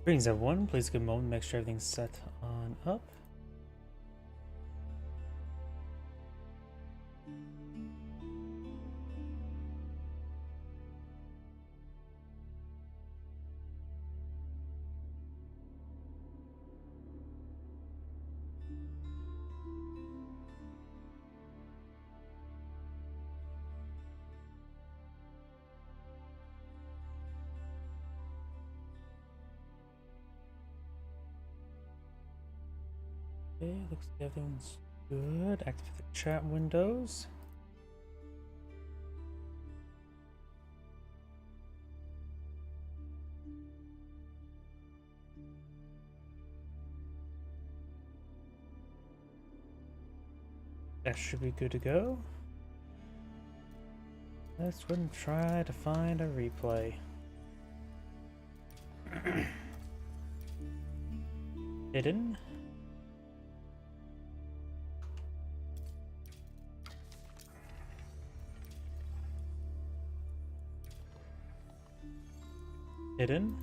Greetings everyone, please give a moment to make sure everything's set on up. Okay, looks like everything's good. Activate the chat windows. That should be good to go. Let's go and try to find a replay. Hidden. Hidden.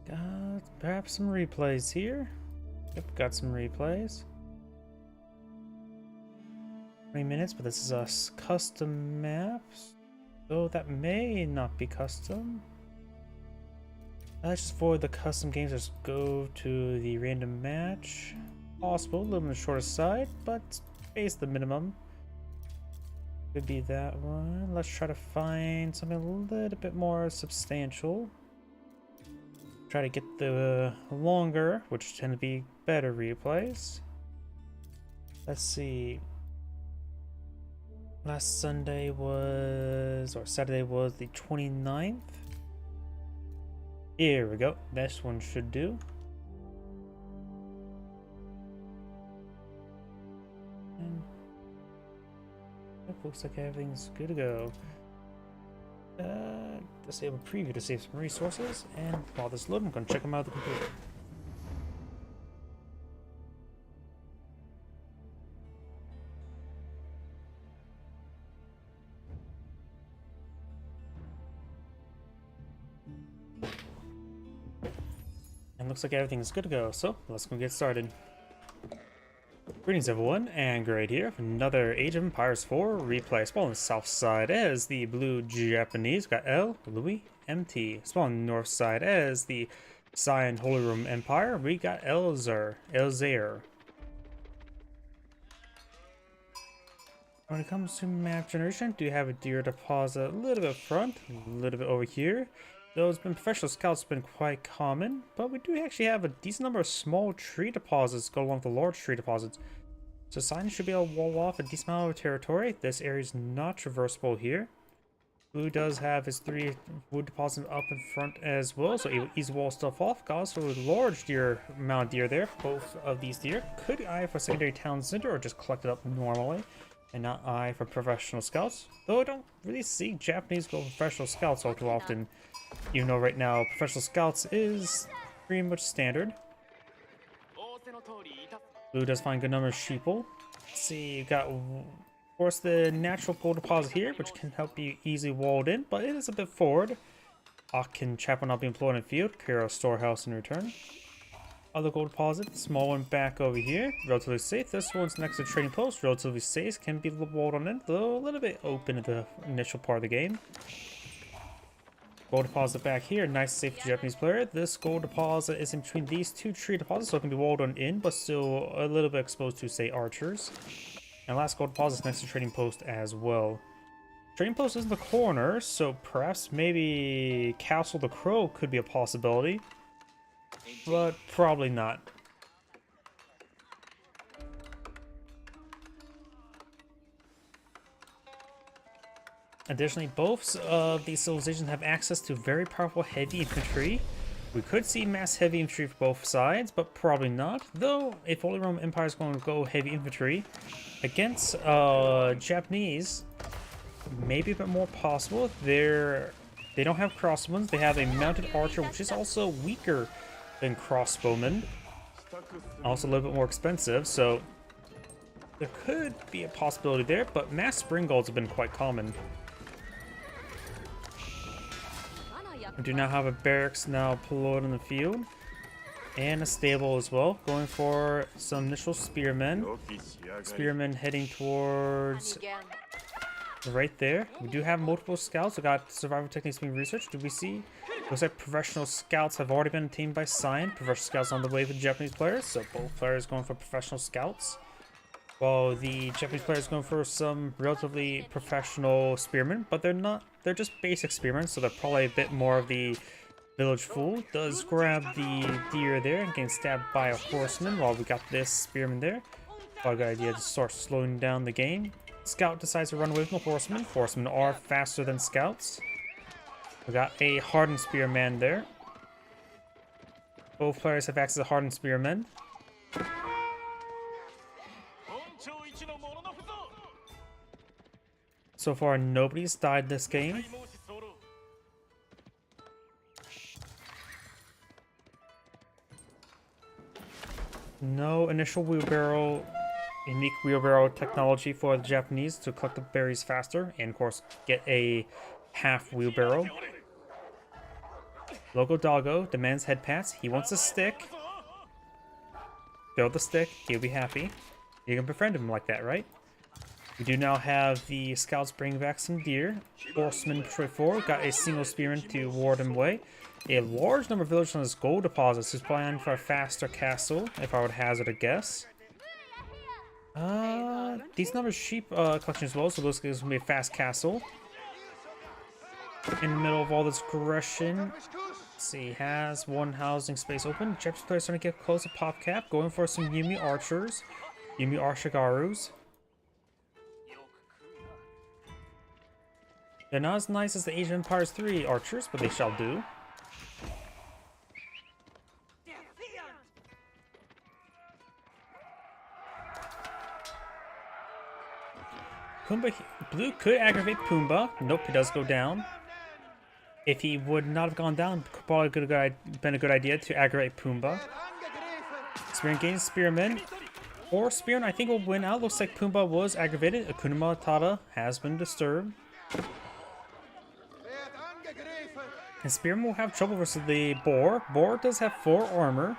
Got perhaps some replays here. Yep, got some replays. 20 minutes, but this is a custom maps, so that may not be custom. Let's just avoid the custom games. Just go to the random match. Possible, a little on the shorter side, but base the minimum. Could be that one. Let's try to find something a little bit more substantial. Try to get the longer, which tend to be better replays. Let's see. Last Sunday was, or Saturday was the 29th. Here we go. This one should do. And it looks like everything's good to go. Disable preview to save some resources, and while this loads, I'm going to check them out on the computer. And looks like everything's good to go, so let's go get started. Greetings everyone, and Great here for another Age of Empires 4 replay. Spawn on the south side as the blue Japanese, got L, Louis, MT. Spawn on the north side as the Cyan Holy Roman Empire, we got Elzair. When it comes to map generation, do have a deer deposit a little bit front, a little bit over here. Those professional scouts have been quite common, but we do actually have a decent number of small tree deposits go along with the large tree deposits. So Cyan should be able to wall off a decent amount of territory. This area is not traversable here. Blue does have his 3 wood deposits up in front as well, so he will easily wall stuff off. Got also a large amount of deer there. Both of these deer could eye for secondary town center or just collect it up normally and not eye for professional scouts. Though I don't really see Japanese go professional scouts all too often, even though right now professional scouts is pretty much standard. Blue does find a good number of sheeple. Let's see, you got, of course, the natural gold deposit here, which can help you easily walled in, but it is a bit forward. Akin Chap will not be employed in the field. Kiro storehouse in return. Other gold deposit, small one back over here, relatively safe. This one's next to trading post, relatively safe, can be walled on in, though a little bit open at the initial part of the game. Gold deposit back here, nice safe Japanese player. This gold deposit is in between these 2 tree deposits, so it can be walled on in, but still a little bit exposed to, say, archers. And last gold deposit is next to trading post as well. Trading post is in the corner, so perhaps maybe Castle the Crow could be a possibility, but probably not. Additionally, both of these civilizations have access to very powerful heavy infantry. We could see mass heavy infantry for both sides, but probably not. Though, if Holy Roman Empire is going to go heavy infantry against Japanese, maybe a bit more possible. They don't have crossbows. They have a mounted archer, which is also weaker than crossbowmen. Also a little bit more expensive, so There could be a possibility there, but mass spring golds have been quite common. We do now have a barracks now deployed in the field. And a stable as well. Going for some initial spearmen. Spearmen heading towards right there. We do have multiple scouts. We got survival techniques being researched. Do we see? Looks like professional scouts have already been teamed by Cyan. Professional scouts on the way with Japanese players. So both players going for professional scouts. While the Japanese players going for some relatively professional spearmen. But they're not. They're just basic spearmen. So they're probably a bit more of the village fool. Does grab the deer there and getting stabbed by a horseman while we got this spearman there. Probably a good idea to start slowing down the game. Scout decides to run away from the horseman. Horsemen are faster than scouts. We got a hardened spearman there. Both players have access to hardened spearmen. So far, nobody's died this game. No initial wheelbarrow, unique wheelbarrow technology for the Japanese to collect the berries faster, and of course get a half wheelbarrow. Local Doggo demands head pats. He wants a stick. Throw the stick, he'll be happy. You can befriend him like that, right? We do now have the scouts bring back some deer. Horseman Patrol 4 got a single spearman to ward him away. A large number of villagers on this gold deposits is planning for a faster castle, if I would hazard a guess. Decent number of sheep collection as well, so looks like there's gonna be a fast castle. In the middle of all this aggression, let's see, has one housing space open. Japanese players starting to get close to PopCap, going for some Yumi archers, Yumi Arshigarus. They're not as nice as the Age of Empires 3 archers, but they shall do. Pumbaa, Blue could aggravate Pumbaa. Nope, he does go down. If he would not have gone down, probably could have been a good idea to aggravate Pumbaa. Spearman gains Spearman. Or Spearman, I think, will win out. Looks like Pumbaa was aggravated. Akuna Matata has been disturbed. And Spearman will have trouble versus the Boar. Boar does have 4 armor.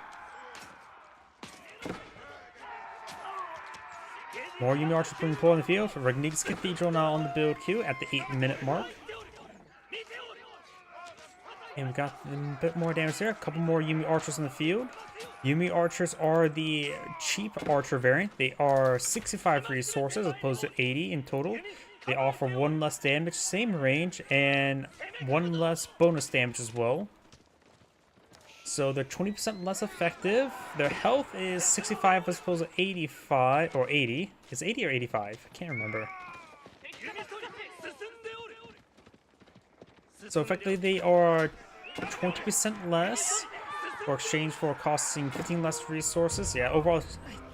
More Yumi archers being pulled in the field. Regni's Cathedral now on the build queue at the 8-minute mark. And we got a bit more damage there. A couple more Yumi archers in the field. Yumi archers are the cheap archer variant. They are 65 resources as opposed to 80 in total. They offer 1 less damage, same range, and 1 less bonus damage as well. So they're 20% less effective. Their health is 65 as opposed to 85, or 80. Is it 80 or 85? I can't remember. So effectively they are 20% less for exchange for costing 15 less resources. Yeah, overall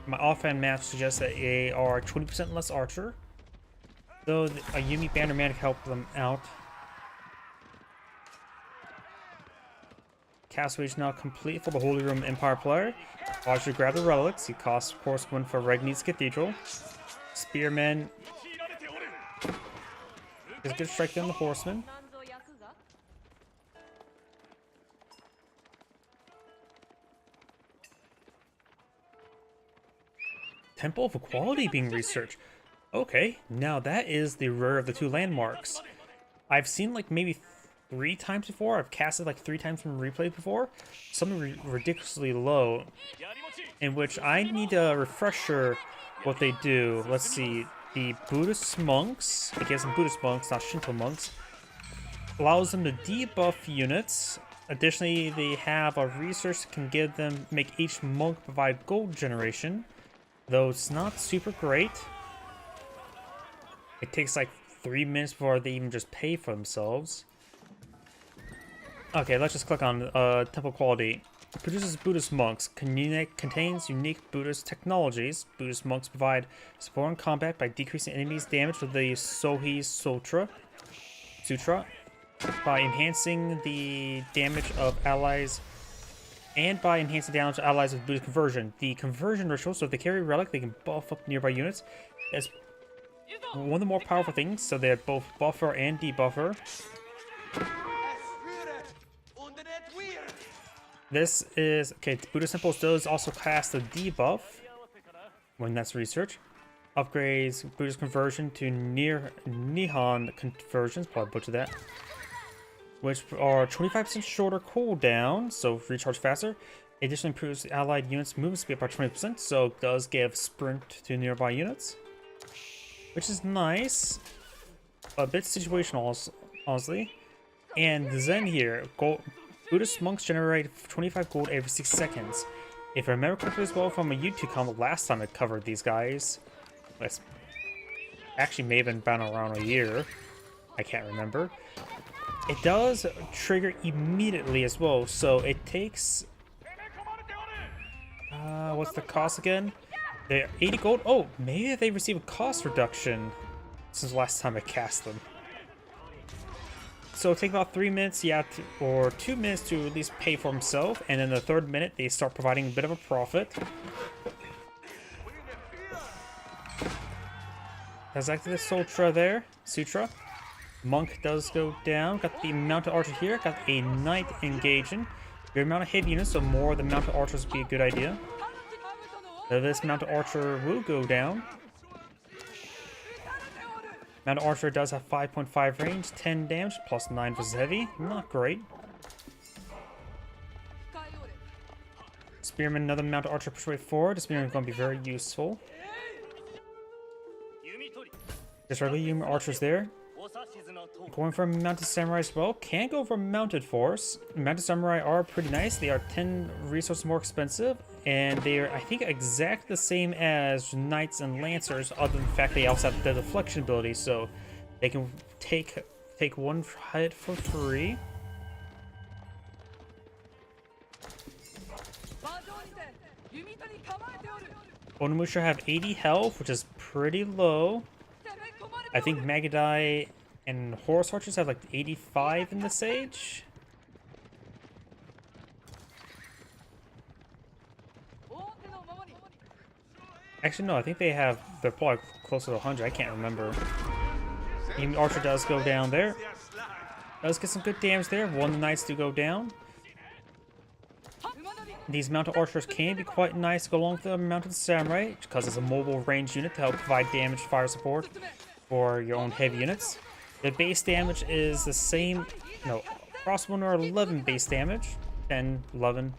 my offhand math suggests that they are 20% less archer. Though a Yumi Bannerman can help them out. Castle Age now complete for the Holy Roman Empire player. Why should grab the relics? He costs, of course, one for Regni's Cathedral. Spearman is a good strike down the horseman. Temple of Equality being researched. Okay, now that is the rare of the 2 landmarks. I've seen like maybe 3 times before. I've casted like 3 times from replay before. Something ridiculously low, in which I need a refresher what they do. Let's see. The Buddhist monks, I guess Buddhist monks, not Shinto monks, allows them to debuff units. Additionally, they have a research that can give them, make each monk provide gold generation, though it's not super great. It takes like 3 minutes before they even just pay for themselves. Okay, let's just click on Temple Quality. It produces Buddhist monks. Contains unique Buddhist technologies. Buddhist monks provide support in combat by decreasing enemies' damage with the Sohi Sutra. By enhancing the damage of allies and by enhancing damage to allies with Buddhist conversion. The conversion ritual, so if they carry relic, they can buff up nearby units. It's one of the more powerful things, so they're both buffer and debuffer. This is, okay, Buddhist Impulse does also cast a debuff when that's research. Upgrades Buddhist conversion to near Nihon conversions, probably butchered that. Which are 25% shorter cooldown, so recharge faster. Additionally improves the allied units' movement speed by 20%, so it does give sprint to nearby units. Which is nice. A bit situational, honestly. And Zen here, Buddhist monks generate 25 gold every 6 seconds. If I remember correctly as well from a YouTube comment last time I covered these guys. That's actually may have been about around a year. I can't remember. It does trigger immediately as well, so it takes... what's the cost again? They're 80 gold? Oh, maybe they receive a cost reduction since the last time I cast them. So it'll take about 3 minutes, yeah, or 2 minutes to at least pay for himself, and then the third minute they start providing a bit of a profit. That's actually the Sutra there. Sutra. Monk does go down. Got the mounted archer here. Got a knight engaging. Your amount of heavy units, so more of the mounted archers would be a good idea. So this mounted archer will go down. Mounted archer does have 5.5 range, 10 damage, plus 9 versus heavy. Not great. Spearman, another mounted archer persuade forward. The spearman is going to be very useful. Just regular human archers there. Going for a mounted samurai as well. Can't go for mounted force. Mounted samurai are pretty nice. They are 10 resources more expensive, and they are, I think, exactly the same as knights and lancers, other than the fact they also have the deflection ability, so they can take one hit for free. Onimusha have 80 health, which is pretty low. I think Magadai and Horus Archers have like 85 in this age. Actually, no, I think they're probably closer to 100. I can't remember. Even Archer does go down there. Does get some good damage there. One of the knights do go down. These mounted archers can be quite nice to go along with the mounted samurai, because it's a mobile range unit to help provide damage fire support for your own heavy units. The base damage is the same, no, crossbow are 11 base damage, 10, 11,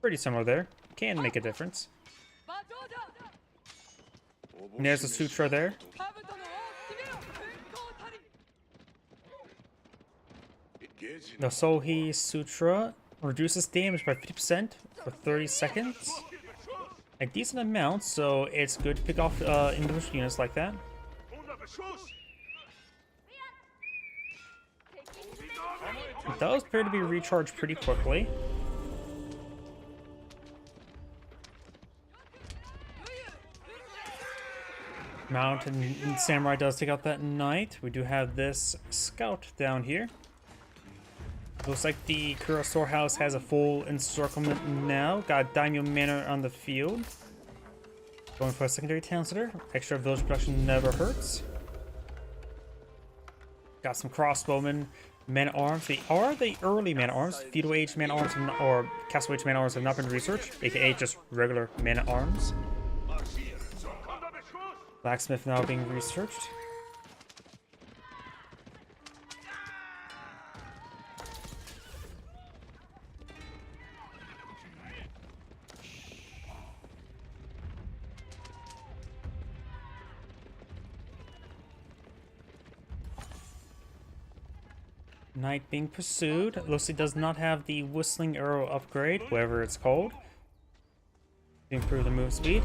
pretty similar there. Can make a difference. And there's the Sutra there. The Sohi Sutra reduces damage by 50% for 30 seconds. A decent amount, so it's good to pick off individual units like that. It does appear to be recharged pretty quickly. Mounted Samurai does take out that knight. We do have this scout down here. Looks like the Kura storehouse has a full encirclement now. Got Daimyo Manor on the field. Going for a secondary town center. Extra village production never hurts. Got some crossbowmen, man-at-arms. They are the early man-at-arms. Feudal age man-at-arms or Castle age man-at-arms have not been researched, aka just regular man-at-arms. Blacksmith now being researched. Knight being pursued. Looks like does not have the whistling arrow upgrade, whatever it's called. To improve the move speed.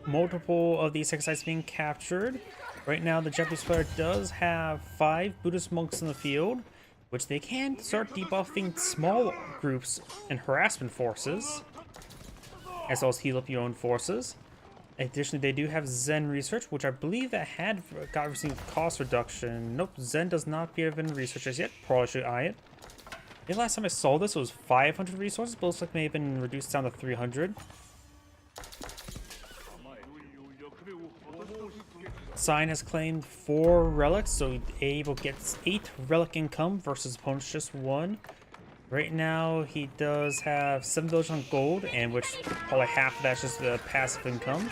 Multiple of these exercises being captured. Right now, the Japanese player does have 5 Buddhist monks in the field, which they can start debuffing small groups and harassment forces, as well as heal up your own forces. Additionally, they do have Zen research, which I believe that had received cost reduction. Nope, Zen does not appear to have been researched as yet. Probably should eye it. The last time I saw this, it was 500 resources, but it looks like it may have been reduced down to 300. Sign has claimed 4 relics, so Abel gets 8 relic income versus opponent's just 1. Right now, he does have 7 village on gold, and which probably half of that's just the passive income.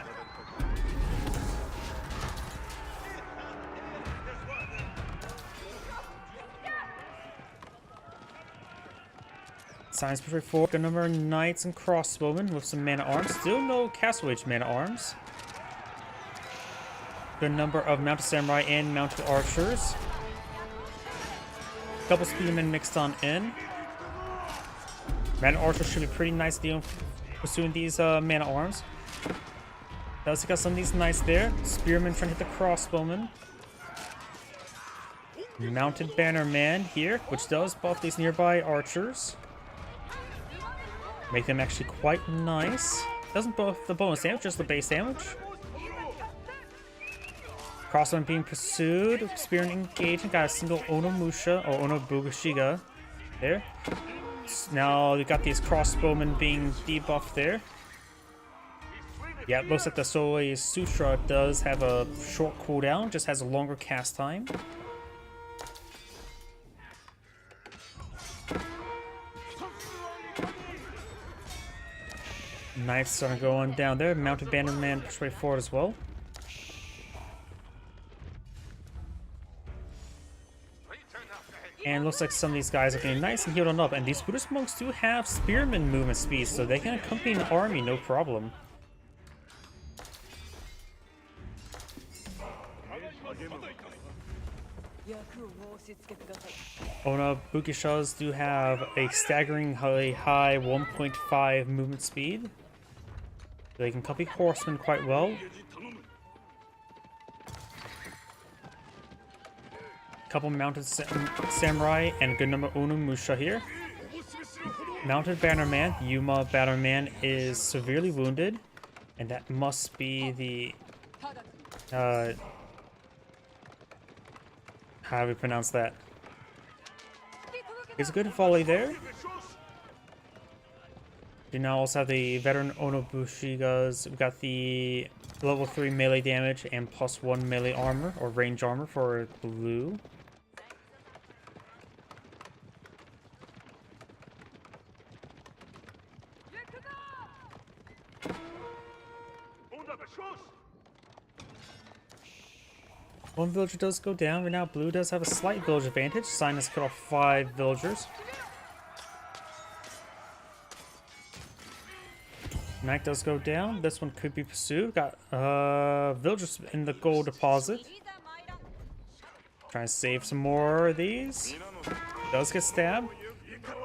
Science Perfect 4, good number of knights and crossbowmen with some mana arms. Still no Castle Age mana arms. Good number of mounted samurai and mounted archers. Couple spearmen mixed on in. Mana archers should be pretty nice dealing pursuing these mana arms. Does got some of these knights there. Spearmen trying to hit the crossbowmen. Mounted bannerman here, which does buff these nearby archers. Make them actually quite nice. Doesn't buff the bonus damage, just the base damage. Crossbowman being pursued. Spearman engaging. Got a single Onomusha or Onobugushiga there. Now we got these crossbowmen being debuffed there. Yeah, it looks like the Soei Sutra does have a short cooldown, just has a longer cast time. Knights are going down there. Mounted bannerman push way forward as well. And looks like some of these guys are getting nice and healed on up. And these Buddhist monks do have spearman movement speed, so they can accompany an army no problem. Onobugishas do have a staggeringly high 1.5 movement speed. They can copy horsemen quite well. Couple mounted samurai and a good number of Onomusha here. Mounted bannerman, Yuma bannerman is severely wounded, and that must be the how do we pronounce that? It's a good volley there. We now also have the veteran Onobushigas. We've got the level 3 melee damage and +1 melee armor or range armor for blue. One villager does go down. Right now, blue does have a slight village advantage. Sign has cut off 5 villagers. Knight does go down. This one could be pursued. Got villagers in the gold deposit. Trying to save some more of these. Does get stabbed.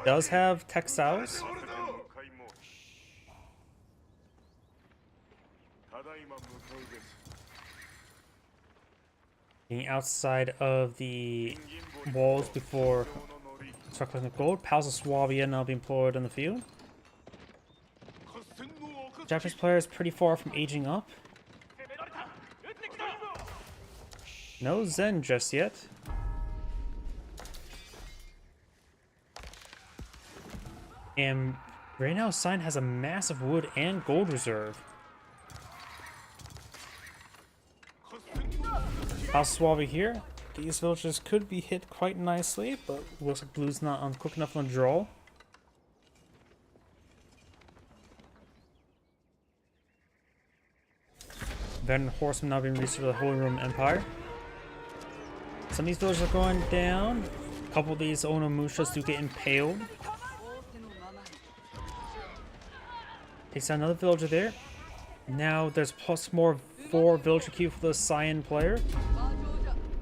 Does have textiles. Being outside of the walls before circling the gold. Pals of Swabia now being employed on the field. Japanese player is pretty far from aging up. No Zen just yet. And right now, Sign has a massive wood and gold reserve. House Swabia here. These villagers could be hit quite nicely, but looks like blue's not on quick enough on the draw. Veteran horsemen now being released to the Holy Roman Empire. Some of these villagers are going down. A couple of these Onomushas do get impaled. Takes out another villager there. Now there's plus more 4 villager queue for the Cyan player.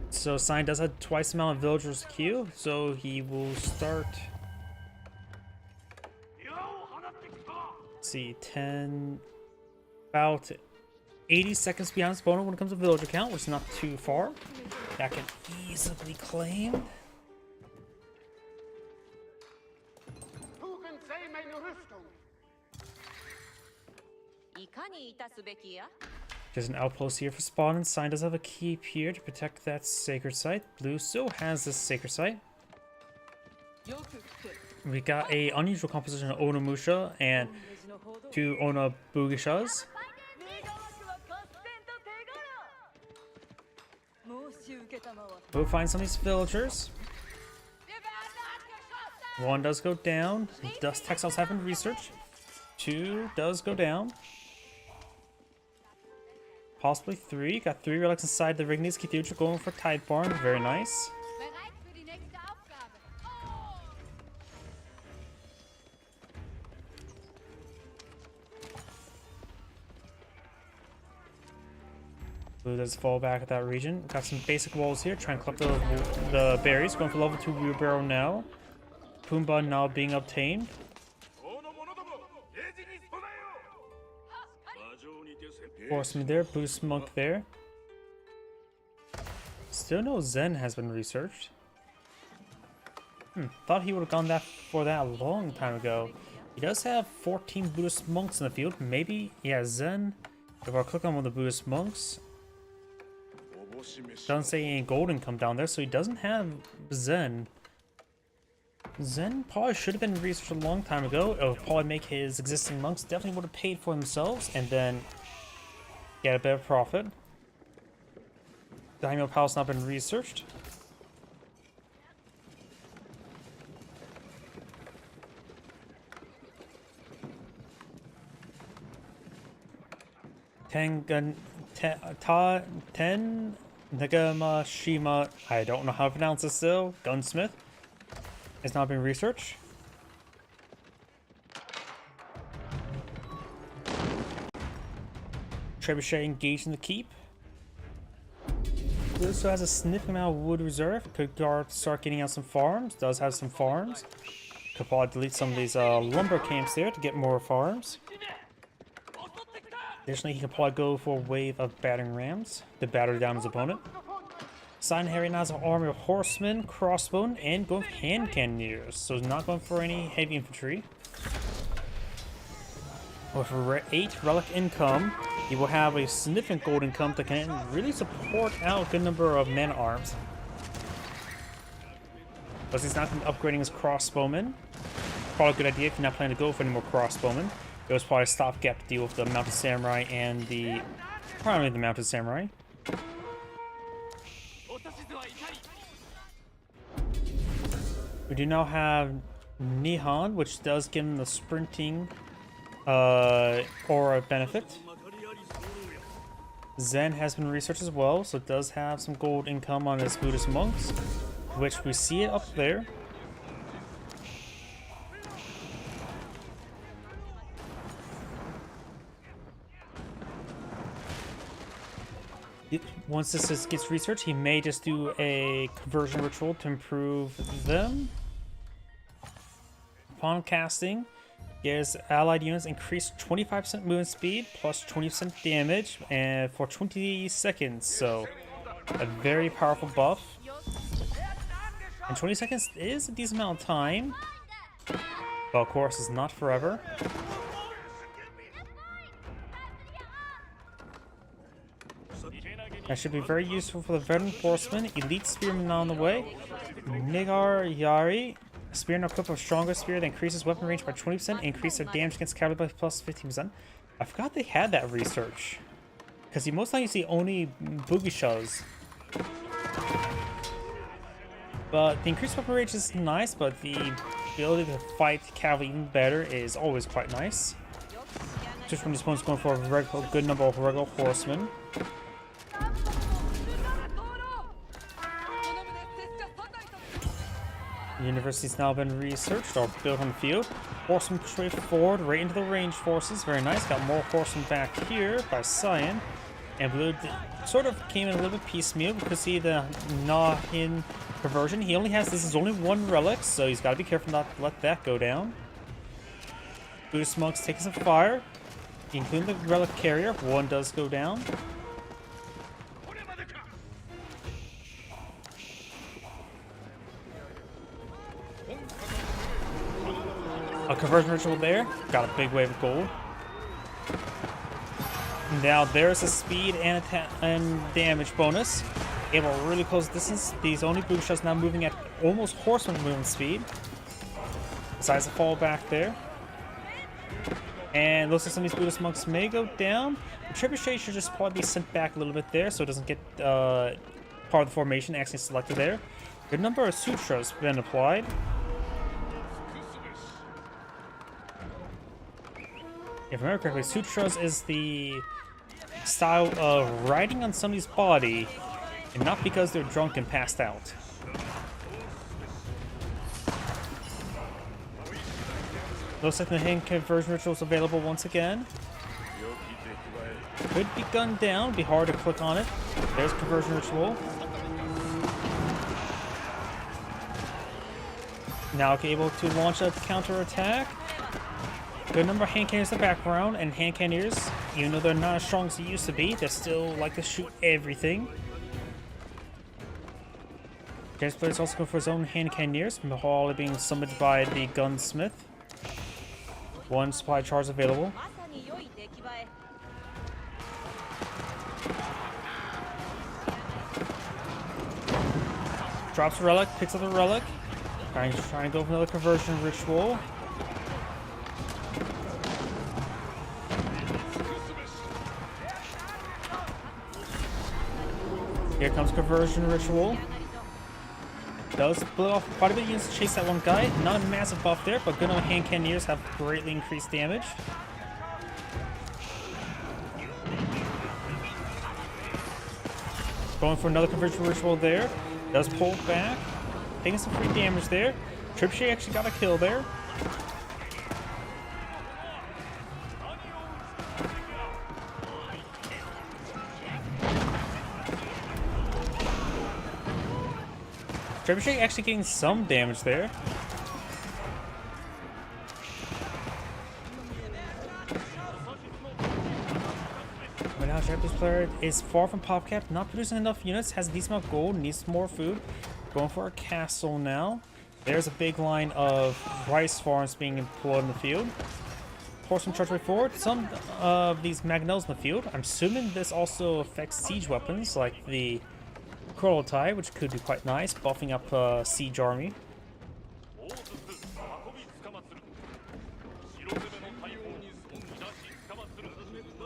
So Cyan does have twice the amount of villagers queue, so he will start. Let's see, 10, about 80 seconds behind his opponent when it comes to villager count, which is not too far. That can easily claim. There's an outpost here for spawn, and Sign does have a keep here to protect that sacred site. Blue still has this sacred site. We got a unusual composition of Onimusha and 2 Onabugishas. We'll find some of these villagers. 1 does go down. Dust Textiles have been researched. 2 does go down. Possibly 3. Got 3 relics inside the Rignes Cathedral going for Tideborn. Very nice. Blue does fall back at that region. Got some basic walls here. Trying to collect the berries. Going for level 2 wheelbarrow now. Pumbaa now being obtained. Horseman there. Buddhist monk there. Still no Zen has been researched. Thought he would have gone for that a long time ago. He does have 14 Buddhist monks in the field. Maybe, yeah, Zen. If I click on one of the Buddhist monks, doesn't say any gold income down there, so he doesn't have Zen. Zen probably should have been researched a long time ago. It would probably make his existing monks definitely would have paid for themselves and then get a bit of profit. Daimyo Palace not been researched. Ten Nagamashima, I don't know how to pronounce this still, gunsmith, has not been researched. Trebuchet engaged in the keep. He also has a significant amount of wood reserve. Could start getting out some farms. Does have some farms. Could probably delete some of these lumber camps there to get more farms. Additionally, he can probably go for a wave of battering rams to batter down his opponent. Sign Harry now has an army of horsemen, crossbowmen, and going for hand cannoneers. So he's not going for any heavy infantry. With 8 relic income, he will have a significant gold income that can really support out a good number of man-at-arms. But he's not upgrading his crossbowmen. Probably a good idea if you're not planning to go for any more crossbowmen. It was probably a stopgap to deal with the Mounted Samurai and primarily the Mounted Samurai. We do now have Nihon, which does give him the sprinting aura benefit. Zen has been researched as well, so it does have some gold income on his Buddhist monks, which we see it up there. Once this gets researched, he may just do a conversion ritual to improve them. Upon casting, his allied units increase 25% movement speed plus 20% damage and for 20 seconds, so a very powerful buff. And 20 seconds is a decent amount of time, but of course it's not forever. That should be very useful for the veteran horseman. Elite spearman on the way. Nigar Yari. A spear now equipped with a stronger spear that increases weapon range by 20%, increase their damage against cavalry by plus 15%. I forgot they had that research. Because you most likely see only Bugishas. But the increased weapon range is nice, but the ability to fight cavalry even better is always quite nice. Just when this opponent's going for a good number of regular horsemen. The university's now been researched or built on the field. Horsemen straight forward, right into the ranged forces. Very nice. Got more horsemen back here by Cyan. And Blue sort of came in a little bit piecemeal because see the Nahin conversion. He only has, this is only 1 relic, so he's got to be careful not to let that go down. Buddhist monks taking some fire, including the relic carrier. 1 does go down. A conversion ritual there. Got a big wave of gold. Now there's a speed and damage bonus. Able to really close distance. These only Bugishas now moving at almost horseman movement speed. Decides to fall back there. And looks like some of these Buddhist monks may go down. The Trebuchet should just probably be sent back a little bit there so it doesn't get part of the formation actually selected there. Good number of sutras been applied. If I remember correctly, sutras is the style of riding on somebody's body, and not because they're drunk and passed out. Looks like the hand conversion ritual is available once again. Could be gunned down, be hard to click on it. There's conversion ritual. Now able to launch a counter attack. Good number of hand cannons in the background, and hand cannons, even though they're not as strong as they used to be, they still like to shoot everything. James player is also going for his own hand cannoneers, all being summoned by the gunsmith. One supply charge available. Drops a relic, picks up the relic. Trying to go for another conversion ritual. Here comes conversion ritual. Does blow off quite a bit of units to chase that one guy. Not a massive buff there, but good old hand cannoneers have greatly increased damage. Going for another conversion ritual there. Does pull back. Taking some free damage there. Trebuchet actually got a kill there. Trebuchet actually getting some damage there. But now Japanese player is far from PopCap, not producing enough units, has a decent amount of gold, needs more food. Going for a castle now. There's a big line of rice farms being employed in the field. Horseman charge way forward. Some of these Magnels in the field. I'm assuming this also affects siege weapons like the Kurultai, which could be quite nice, buffing up siege army.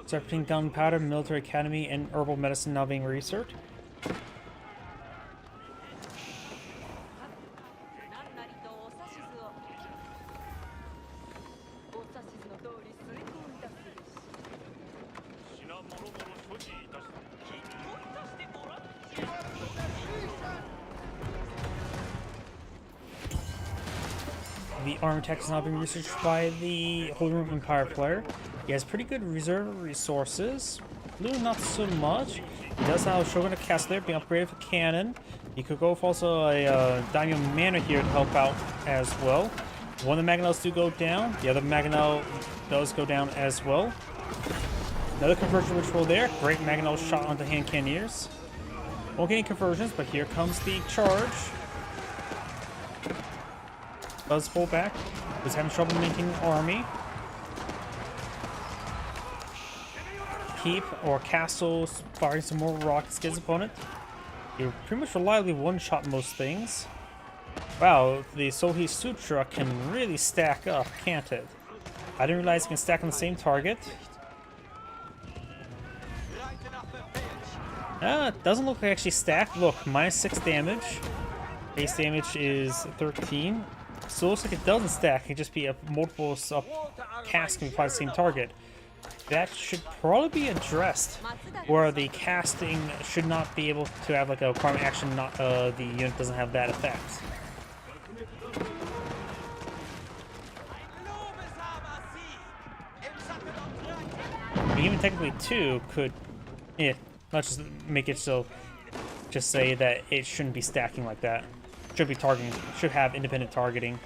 Serpentine gunpowder, military academy, and herbal medicine now being researched. The armor tech is now being researched by the Holy Roman Empire player. He has pretty good reserve resources. Blue, not so much. He does have a Shogun Castle there, being upgraded for cannon. He could go for also a Daimyo Manor here to help out as well. One of the Magnels do go down. The other Magnel does go down as well. Another conversion ritual there. Great Magnel shot onto hand cannoneers. Won't get any conversions, but here comes the charge. Does pull back. Was having trouble making army. Keep or castles, firing some more rockets against opponent. You pretty much reliably one-shot most things. Wow, the Sohi Sutra can really stack up, can't it? I didn't realize it can stack on the same target. It doesn't look like actually stacked. Look, -6 damage. Base damage is 13. So it looks like it doesn't stack. It can just be a multiple cast can apply the same target. That should probably be addressed, where the casting should not be able to have like a requirement action. Not the unit doesn't have that effect. Even technically 2 could, let's just make it so. Just say that it shouldn't be stacking like that. Should be targeting. Should have independent targeting.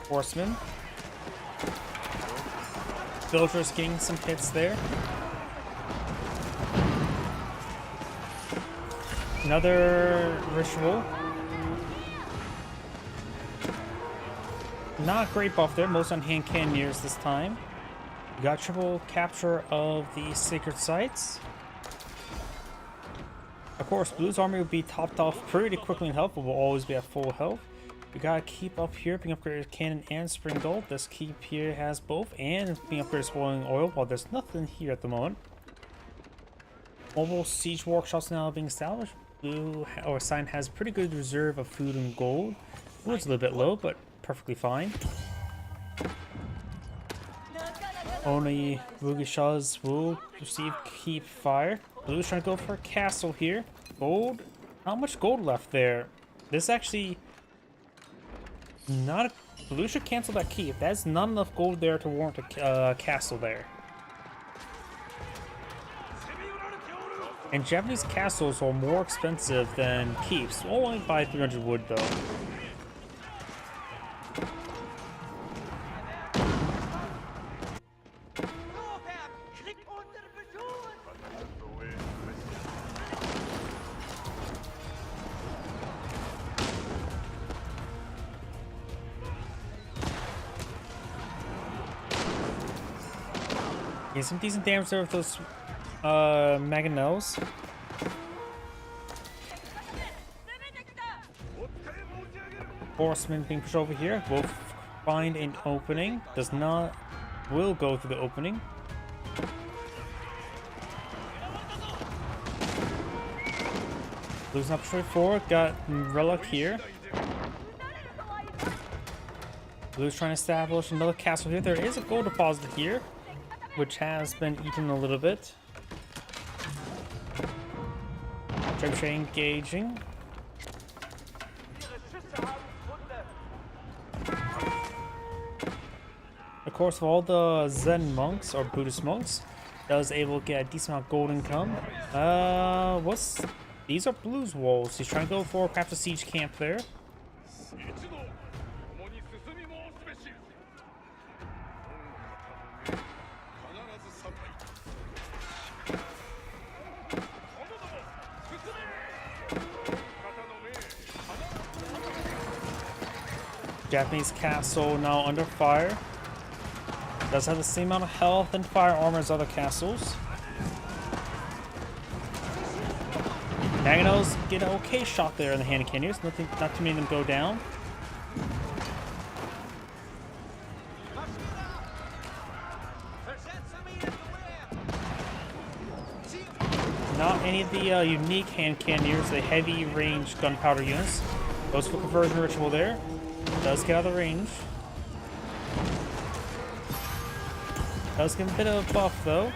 Horseman. Villagers getting some hits there. Another ritual. Not a great buff there, most on hand cannoneers this time. We got triple capture of the sacred sites. Of course, Blue's army will be topped off pretty quickly in health, but will always be at full health. We gotta keep up here, being upgraded cannon and spring gold. This keep here has both, and being upgraded spoiling oil, while there's nothing here at the moment. Mobile siege workshops now being established. Blue or Sign has pretty good reserve of food and gold. Food's a little bit low, but perfectly fine. Only Rugishas will receive keep fire. Blue's trying to go for a castle here. Gold, not much gold left there. This actually not a, Blue should cancel that keep. That's not enough gold there to warrant a castle there. And Japanese castles are more expensive than keeps. Only by 300 wood though. Yeah, some decent damage there with those mangonels. Horsemen being pushed over here will find an opening. Will go through the opening. Blue's not straightforward. Got Relic here. Blue's trying to establish another castle here. There is a gold deposit here, which has been eaten a little bit. Trebuchet engaging. Of course, for all the Zen monks or Buddhist monks, that was able to get a decent amount of gold income. These are Blue's walls. He's trying to go for perhaps a siege camp there. Japanese castle now under fire. Does have the same amount of health and fire armor as other castles. Mangonels get an okay shot there in the hand cannoneers. Not too many of them go down. Not any of the unique hand cannoneers, the heavy range gunpowder units. Goes for conversion ritual there. Does get out of the range. Does give a bit of a buff though.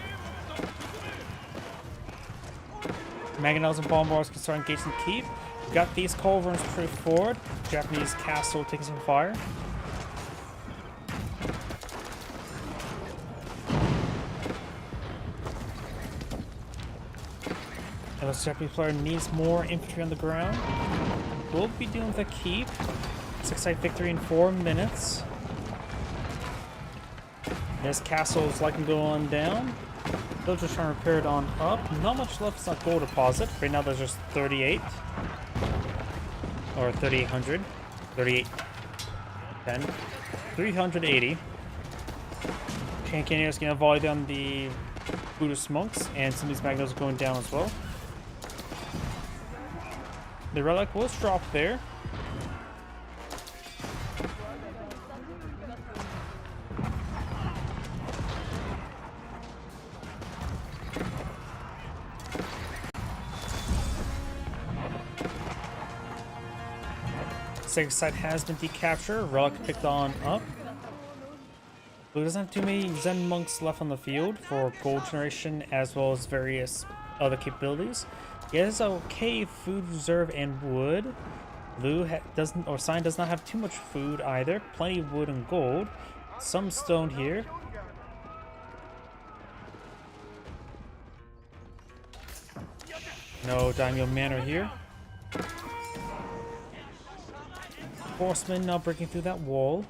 Mangonels and bombars can start engaging the keep. Got these culverins pretty forward. Japanese castle taking some fire. And the Japanese player needs more infantry on the ground. We'll be doing the keep. 6-side victory in 4 minutes. This castle's like going down. Villagers trying to repair it on up. Not much left. It's not gold deposit. Right now there's just 38. Or 3,800. 38. 10. 380. Cannoneers gonna volley down the Buddhist monks, and some of these magnos are going down as well. The relic was dropped there. Second side has been decaptured. Relic picked on up. Blue doesn't have too many Zen monks left on the field for gold generation as well as various other capabilities. He has okay food reserve and wood. Blue Sign does not have too much food either. Plenty of wood and gold. Some stone here. No Daimyo Manor here. Horsemen now breaking through that wall.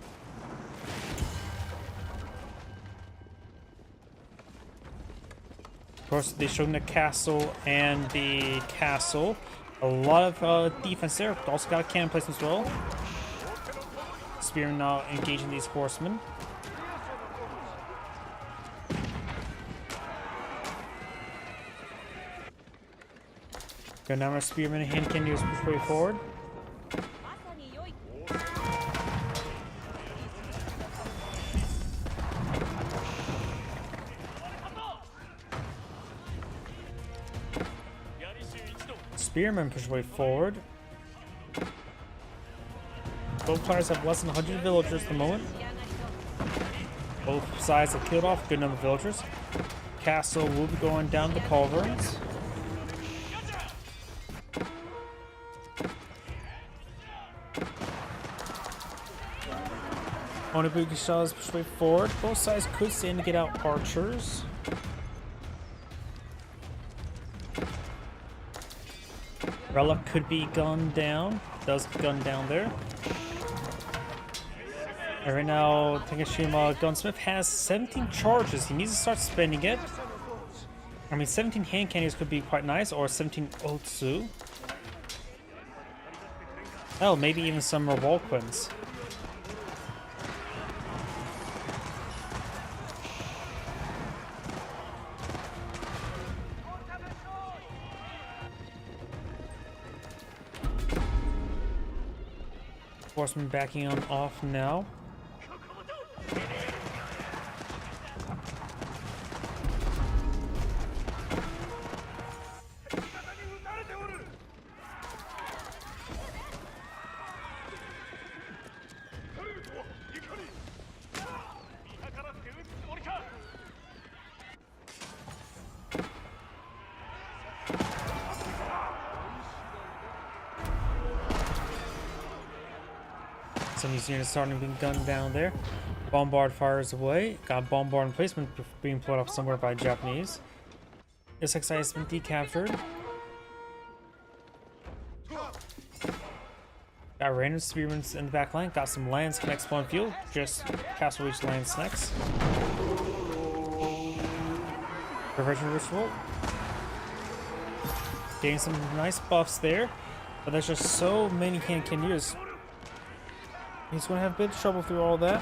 Of course, they showed the castle and the castle. A lot of defense there. Also got a cannon placement as well. Spear now engaging these horsemen. Good number of spearmen and hand cannoneers push way forward. Spearmen push way forward. Both players have less than 100 villagers at the moment. Both sides have killed off a good number of villagers. Castle will be going down the culverins. Onibuki shells push way forward. Both sides could stand to get out archers. Relic could be gunned down. Does gun down there. And right now, Takashima Gunsmith has 17 charges. He needs to start spending it. I mean, 17 hand cannons could be quite nice, or 17 Otsu. Oh, maybe even some Revolquins. Horseman backing on off now. Some of these units starting to be gunned down there. Bombard fires away. Got bombard emplacement being pulled off somewhere by Japanese. SXI has been decaptured. Got random spearmen in the back line. Got some lands connect spawn field. Just Castle Reach lands next. Perversion ritual. Getting some nice buffs there. But there's just so many hand cannoneers. He's going to have a bit of trouble through all that.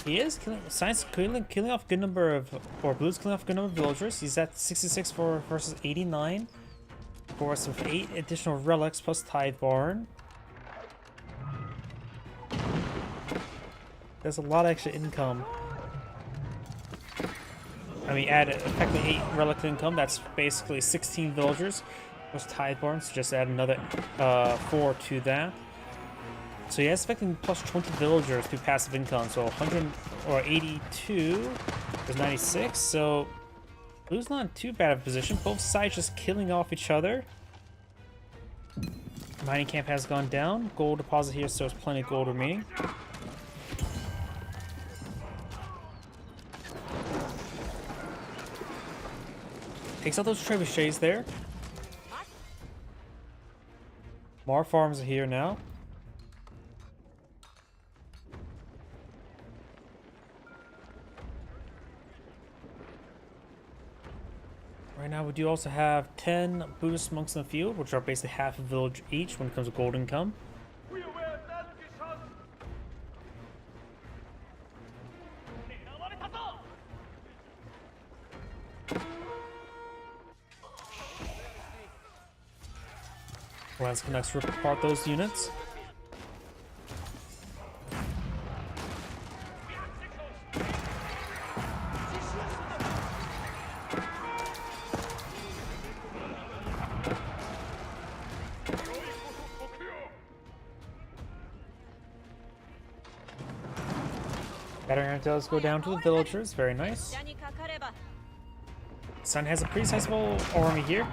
He is killing off a good number of, or Blue's killing off a good number of villagers. He's at 66 versus 89. Of course, with 8 additional relics plus Tithe Barn. There's a lot of extra income. I mean, add effectively 8 relic income. That's basically 16 villagers. Plus Tithe Barn, so just add another 4 to that. So yeah, it's expecting plus 20 villagers through passive income. So 100 or 82 is 96. So Blue's not in too bad of a position. Both sides just killing off each other. Mining camp has gone down. Gold deposit here, so there's plenty of gold remaining. Takes out those trebuchets there. More farms are here now. Right now we do also have 10 Buddhist monks in the field, which are basically half a village each when it comes to gold income. Lance connects rip apart those units. Battering does go down to the villagers, very nice. Sun has a pretty sizable army here,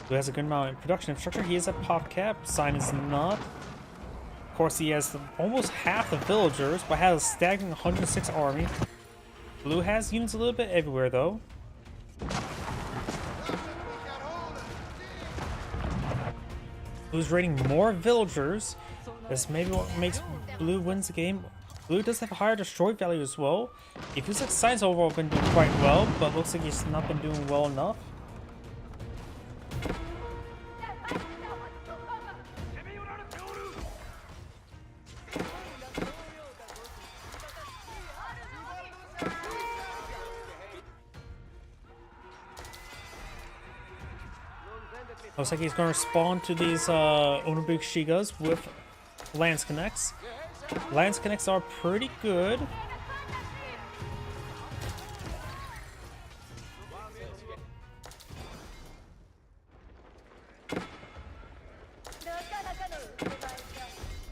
who has a good amount of production infrastructure. He is at pop cap, Sun is not. Of course, he has almost half the villagers, but has a staggering 106 army. Blue has units a little bit everywhere, though. Blue's raiding more villagers. This may be what makes Blue wins the game. Blue does have a higher destroy value as well. It feels like Science overall been doing quite well, but looks like he's not been doing well enough. Looks like he's going to respond to these Onobuki Shigas with Lance Connects. Lance Connects are pretty good.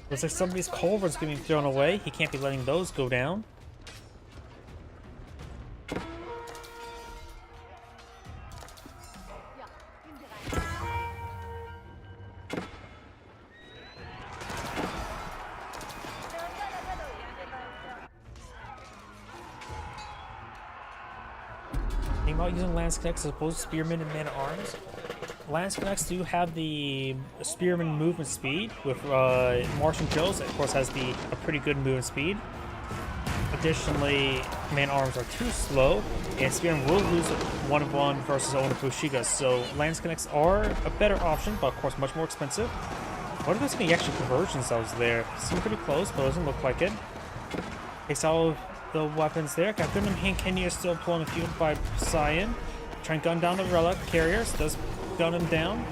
Looks like some of these culverts being thrown away. He can't be letting those go down. Think about using Lance Connects as opposed to Spearmen and Man-at-Arms. Lance Connects do have the Spearman movement speed with Martian Kills. It, of course, has a pretty good movement speed. Additionally, Man-Arms are too slow, and Spearman will lose 1-1 versus Onobuki Shigas. So Lance Connects are a better option, but of course much more expensive. What if there's going to actually converge themselves there? Seem pretty close, but doesn't look like it. Takes all of the weapons there. Got Gundam Hand Canyon still pulling a few by Cyan. Trying to gun down the relic carriers. Does gun him down.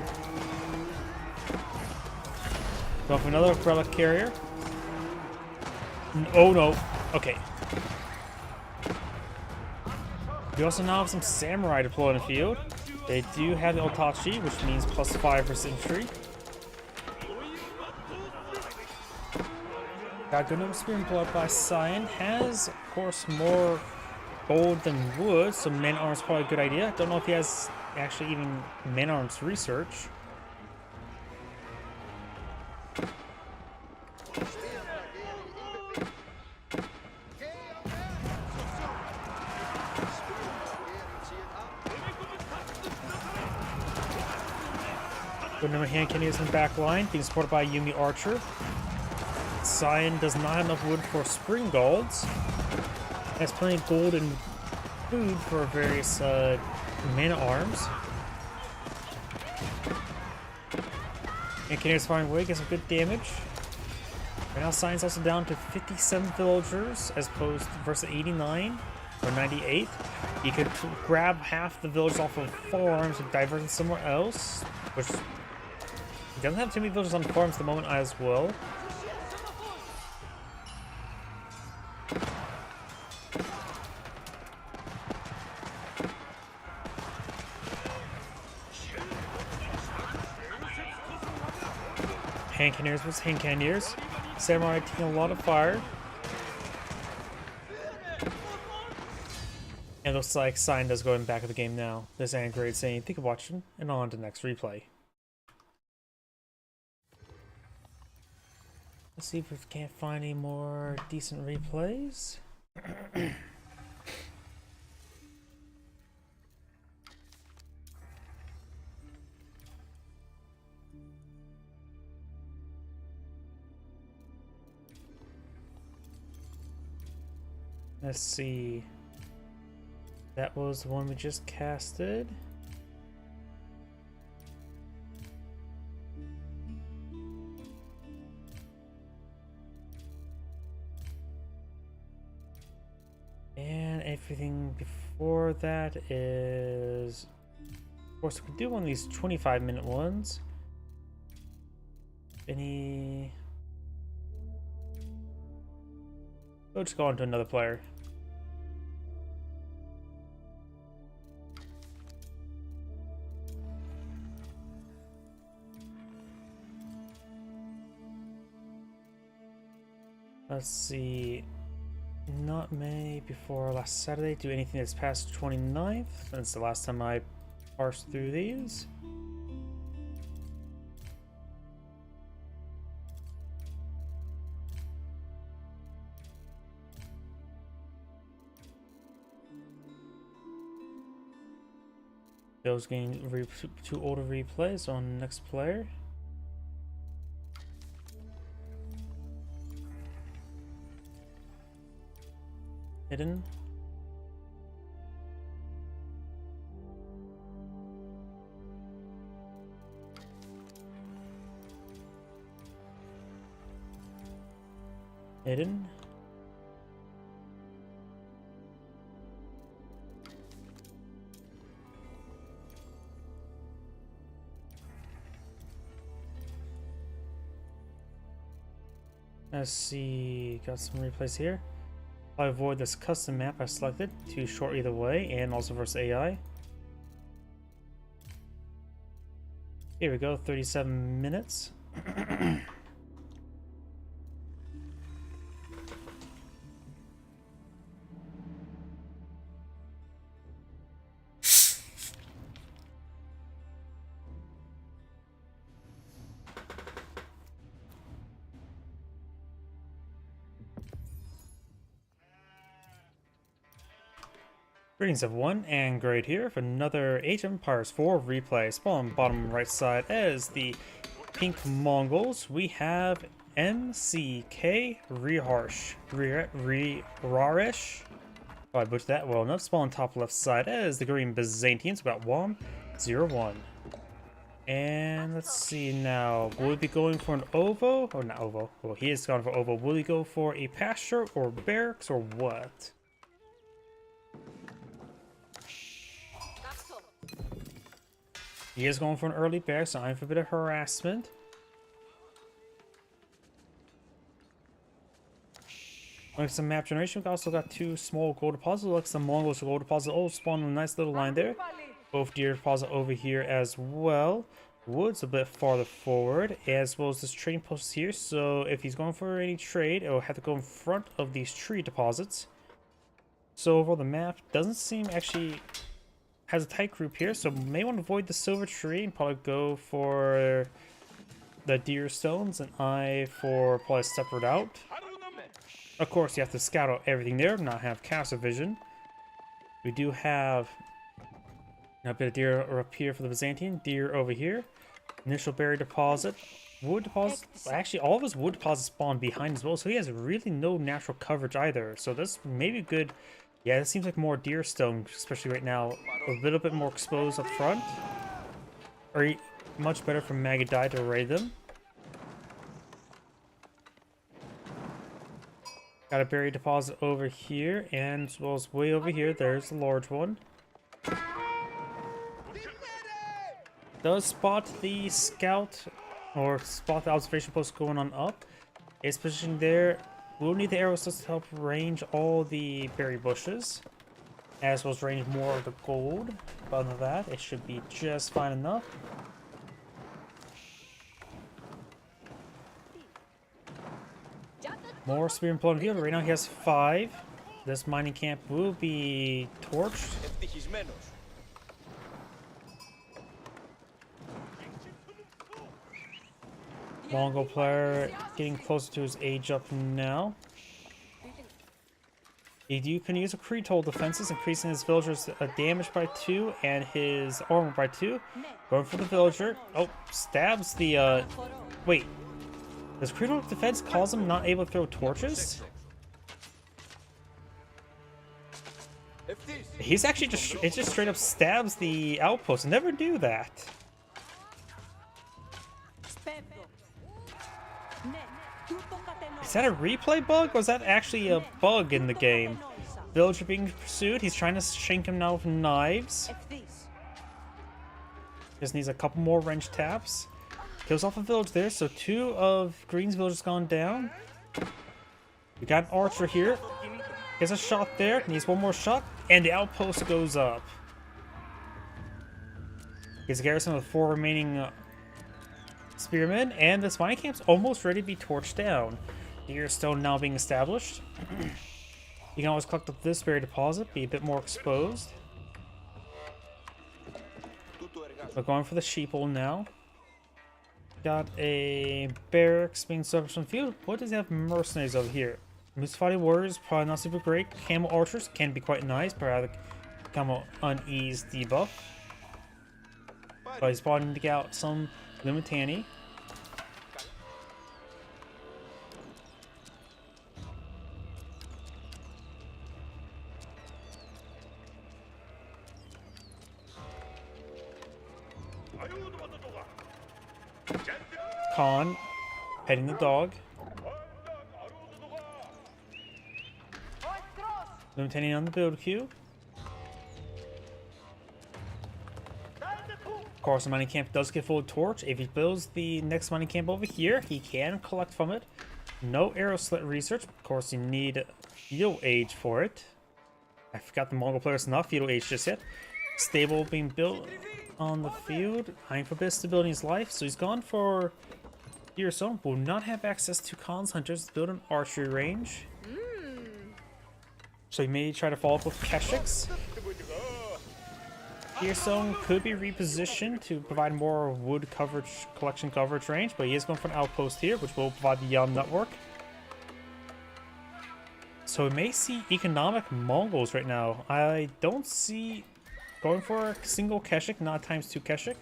Go for another relic carrier. Oh no. Okay. We also now have some samurai deployed in the field. They do have the Otachi, which means +5 for infantry. Got Gundam Spear and Blood by Cyan. Has, of course, more gold than wood, so Man-Arms is probably a good idea. Don't know if he has actually even Man-Arms research. Gundam Hand Canyon is in the back line, being supported by Yumi Archer. Cyan does not have enough wood for Spring Guards. Has plenty of gold and food for various Man-at-Arms. And Canadians find a way, get some good damage. Right now, Cyan's also down to 57 villagers as opposed to versus 89 or 98. You could grab half the villagers off of farms and divert them somewhere else, which he doesn't have too many villagers on farms at the moment as well. Hand Cannoneers versus Hand Cannoneers. Samurai taking a lot of fire. And it looks like Cyan does go in back of the game now. This Android saying, thank you for watching, and on to the next replay. Let's see if we can't find any more decent replays. Let's see. That was the one we just casted. And everything before that is... Of course, we could do one of these 25-minute ones. Any... We'll just go on to another player. Let's see. Not many before last Saturday. Do anything that's past 29th. That's the last time I parsed through these. Those getting two older replays on next player. Hidden. Hidden. Let's see, got some replays here. I avoid this custom map I selected, too short either way, and also versus AI. Here we go, 37 minutes. Greetings everyone, and Great here for another Age of Empires 4 replay. Spawn bottom right side as the Pink Mongols. We have MCK Riharsh. Rarish. Oh, I butchered that well enough. Spawn top left side as the Green Byzantines. We got WOM01. And let's see now. Will he be going for an OVO? Or not OVO. Well, he is going for OVO. Will he go for a pasture or barracks or what? He is going for an early bear, so I'm for a bit of harassment. Like some map generation, we also got two small gold deposits. Like some Mongols gold deposit. Oh, spawned a nice little line there. Both deer deposit over here as well. Woods a bit farther forward, as well as this trading post here. So if he's going for any trade, it will have to go in front of these tree deposits. So overall, the map doesn't seem actually has a tight group here, so may want to avoid the silver tree and probably go for the deer stones, and I for probably a separate out. Of course, you have to scout out everything there, not have caster vision. We do have a bit of deer up here for the Byzantine, deer over here, initial berry deposit, wood deposit. Actually, all of his wood deposits spawn behind as well, so he has really no natural coverage either. So this may be good. Yeah, it seems like more deer stone, especially right now. A little bit more exposed up front. Or much better for Magadai to raid them. Got a berry deposit over here, and as well as way over here, there's the large one. Does spot the scout, or spot the observation post going on up. It's positioned there. We'll need the arrows to help range all the berry bushes, as well as range more of the gold. But other than that, it should be just fine enough. More spear and plug field. Right now he has 5. This mining camp will be torched. Mongol player getting closer to his age up now. You can use a Creedhole defenses, increasing his villagers' damage by 2 and his armor by 2. Going for the villager. Oh, stabs the wait. Does Creedhole defense cause him not able to throw torches? He's actually it just straight up stabs the outpost. Never do that. Is that a replay bug, or is that actually a bug in the game? Villager being pursued. He's trying to shank him now with knives. Just needs a couple more wrench taps. Kills off a village there, so 2 of Green's villagers gone down. We got an archer here. Gets a shot there. Needs one more shot, and the outpost goes up. Gets a garrison with 4 remaining spearmen, and this mining camp's almost ready to be torched down. Deer stone now being established. You can always collect up this berry deposit, be a bit more exposed. We're going for the sheeple now. Got a barracks being established on the field. What does he have? Mercenaries over here. Mustafati warriors, probably not super great. Camel archers can be quite nice, but rather camel unease debuff. But he's spawning to get out some Limitani. Khan petting the dog. Limitani on the build queue. Of course, the mining camp does get full of torch. If he builds the next mining camp over here, he can collect from it. No arrow slit research. Of course, you need feudal age for it. I forgot the Mongol players not feudal age just yet. Stable being built on the field. Eyeing for bit stability in his life. So he's gone for Gear Stone. Will not have access to Khan's hunters to build an archery range. So he may try to follow up with Keshiks. Gear Stone could be repositioned to provide more wood coverage, collection coverage range, but he is going for an outpost here, which will provide the Yam network. So we may see economic Mongols right now. I don't see going for a single Keshik, not times 2 Keshik.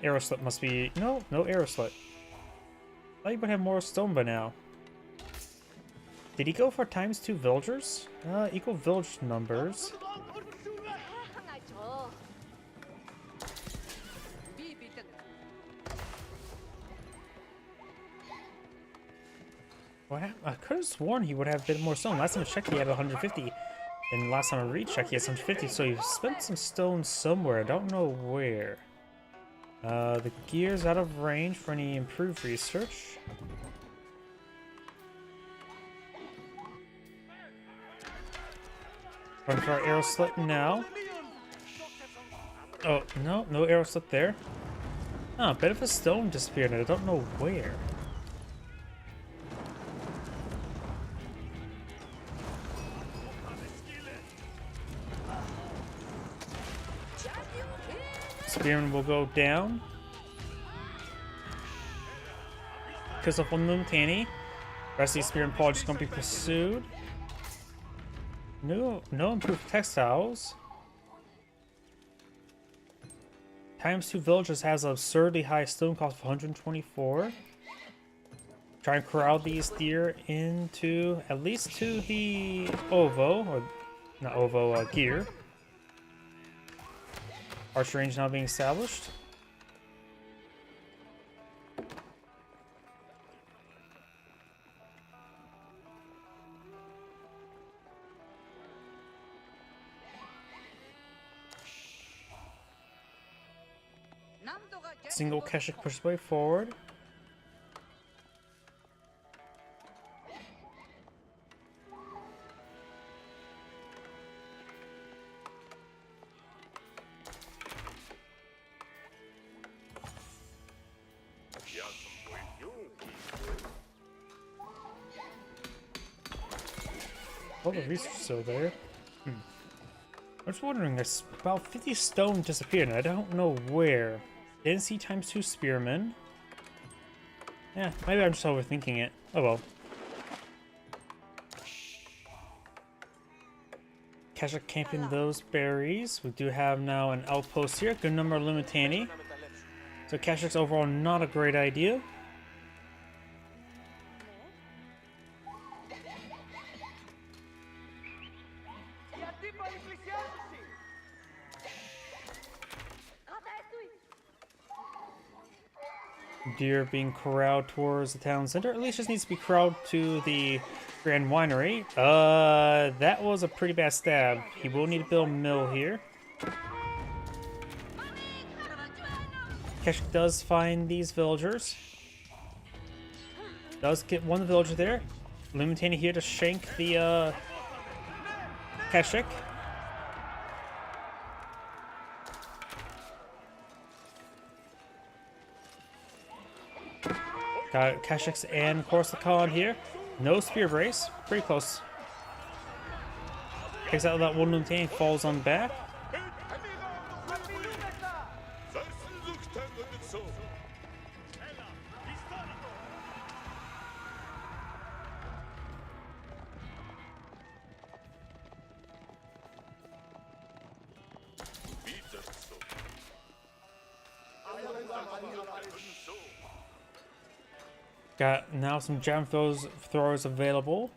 Arrow slit must be... No arrow slit. I thought you would have more stone by now. Did he go for times 2 villagers? Equal village numbers. I could have sworn he would have a bit more stone. Last time I checked, he had 150. And last time I rechecked, he had 150. So he spent some stone somewhere. I don't know where. The gear's out of range for any improved research. Going for our arrow slit now. Oh, no arrow slit there. A bit of a stone disappeared, and I don't know where. Spearman will go down. Because of one Lumtani. Rest of these Spearman Paul just going to be pursued. No improved textiles. Times 2 villages has an absurdly high stone cost of 124. Try and corral these deer into at least to the Ovo, or not Ovo, gear. Archer range now being established. Single Keshik pushes way forward. All the research is still there. I'm just wondering, there's about 50 stone disappeared, and I don't know where. Didn't see times 2 spearmen. Yeah, maybe I'm just overthinking it. Oh well. Keshik camping those berries. We do have now an outpost here. Good number of Lumtani. So Keshik's overall not a great idea. Deer being corralled towards the town center. At least just needs to be corralled to the Grand Winery. That was a pretty bad stab. He will need to build a mill here. Keshik does find these villagers. Does get one villager there. Lumtani here to shank the Keshik. Got Keshiks and Korsakan here. No spear brace. Pretty close. Takes out that one Lumtani, falls on back. Got now some jam throwers available.